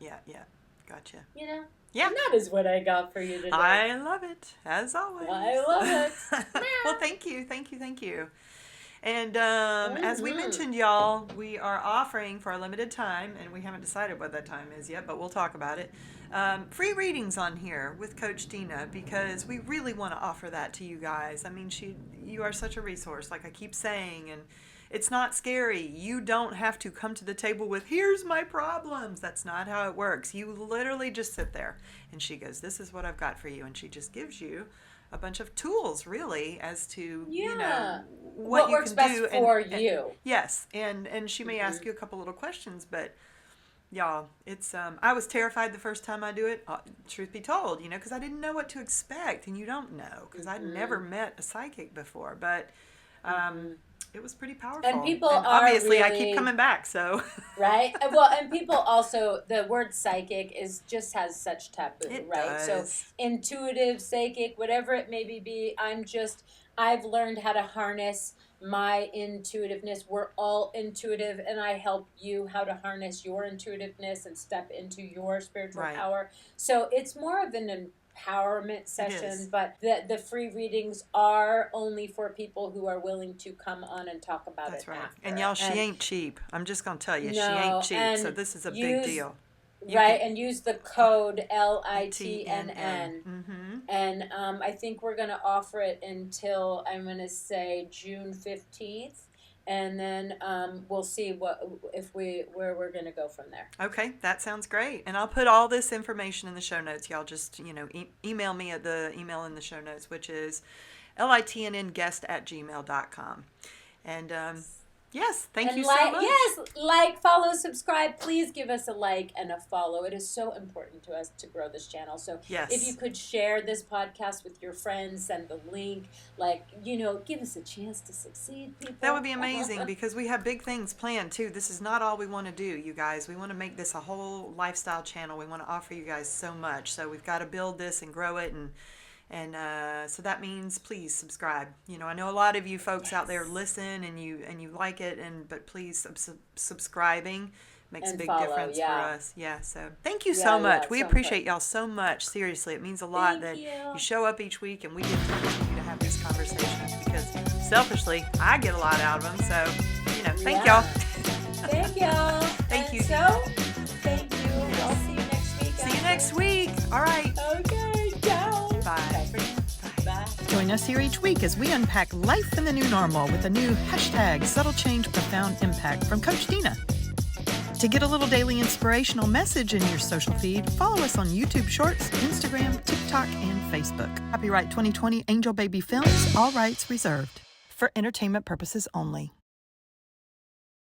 Speaker 1: Gotcha.
Speaker 2: You know?
Speaker 1: Yeah.
Speaker 2: And that is what I got for you today.
Speaker 1: I love it, as always.
Speaker 2: I love it.
Speaker 1: Well, thank you. And as we mentioned, y'all, we are offering for a limited time, and we haven't decided what that time is yet, but we'll talk about it, free readings on here with Coach Dina, because we really want to offer that to you guys. I mean, you are such a resource, like I keep saying, and it's not scary. You don't have to come to the table with, here's my problems. That's not how it works. You literally just sit there, and she goes, this is what I've got for you, and she just gives you a bunch of tools, really, as to you know what you
Speaker 2: works
Speaker 1: can
Speaker 2: best
Speaker 1: do
Speaker 2: for
Speaker 1: and,
Speaker 2: you.
Speaker 1: Yes, and she may ask you a couple little questions, but y'all, it's I was terrified the first time I do it. Truth be told, because I didn't know what to expect, and you don't know because I'd never met a psychic before, but it was pretty powerful.
Speaker 2: And people
Speaker 1: and
Speaker 2: are
Speaker 1: obviously
Speaker 2: really,
Speaker 1: I keep coming back, so
Speaker 2: right. Well, and people also, the word psychic just has such taboo,
Speaker 1: it
Speaker 2: right?
Speaker 1: does.
Speaker 2: So intuitive, psychic, whatever it may be, I've learned how to harness my intuitiveness. We're all intuitive, and I help you how to harness your intuitiveness and step into your spiritual power. So it's more of an empowerment session, but the free readings are only for people who are willing to come on and talk about it after.
Speaker 1: And y'all, she ain't cheap. I'm just going to tell you, she ain't cheap, so this is a big deal.
Speaker 2: And use the code LITNN. And I think we're going to offer it until, I'm going to say, June 15th. And then we'll see where we're going to go from there. Okay,
Speaker 1: that sounds great. And I'll put all this information in the show notes. Y'all just, email me at the email in the show notes, which is litnnguest@gmail.com. And Yes, thank
Speaker 2: And
Speaker 1: you so much.
Speaker 2: yes, like, follow, subscribe. Please give us a like and a follow. It is so important to us to grow this channel. So if you
Speaker 1: Yes.
Speaker 2: could share this podcast with your friends, send the link, like, give us a chance to succeed,
Speaker 1: That would
Speaker 2: people.
Speaker 1: be amazing because we have big things planned too. This is not all we want to do, you guys. We want to make this a whole lifestyle channel. We want to offer you guys so much. So we've got to build this and grow it, and so that means please subscribe. I know a lot of you folks out there
Speaker 2: Yes.
Speaker 1: listen and you like it, but please subscribing makes a
Speaker 2: And
Speaker 1: big
Speaker 2: follow,
Speaker 1: difference for
Speaker 2: yeah.
Speaker 1: us. Yeah, so thank you
Speaker 2: Yeah,
Speaker 1: so
Speaker 2: yeah,
Speaker 1: much. We
Speaker 2: so
Speaker 1: appreciate
Speaker 2: important.
Speaker 1: y'all so much. Seriously, it means a lot
Speaker 2: Thank
Speaker 1: that
Speaker 2: you.
Speaker 1: you show up each week and we get to continue to have these conversations because selfishly I get a lot out of them. So, thank
Speaker 2: Yeah.
Speaker 1: y'all.
Speaker 2: Thank y'all.
Speaker 1: Thank
Speaker 2: And
Speaker 1: you.
Speaker 2: so, thank you. I'll see you next week.
Speaker 1: See you next week. All right.
Speaker 2: Okay, ciao.
Speaker 1: Bye.
Speaker 2: Bye.
Speaker 3: Join us here each week as we unpack life in the new normal with a new hashtag Subtle Change Profound Impact from Coach Dina. To get a little daily inspirational message in your social feed, follow us on YouTube Shorts, Instagram, TikTok, and Facebook. Copyright 2020 Angel Baby Films, all rights reserved. For entertainment purposes only.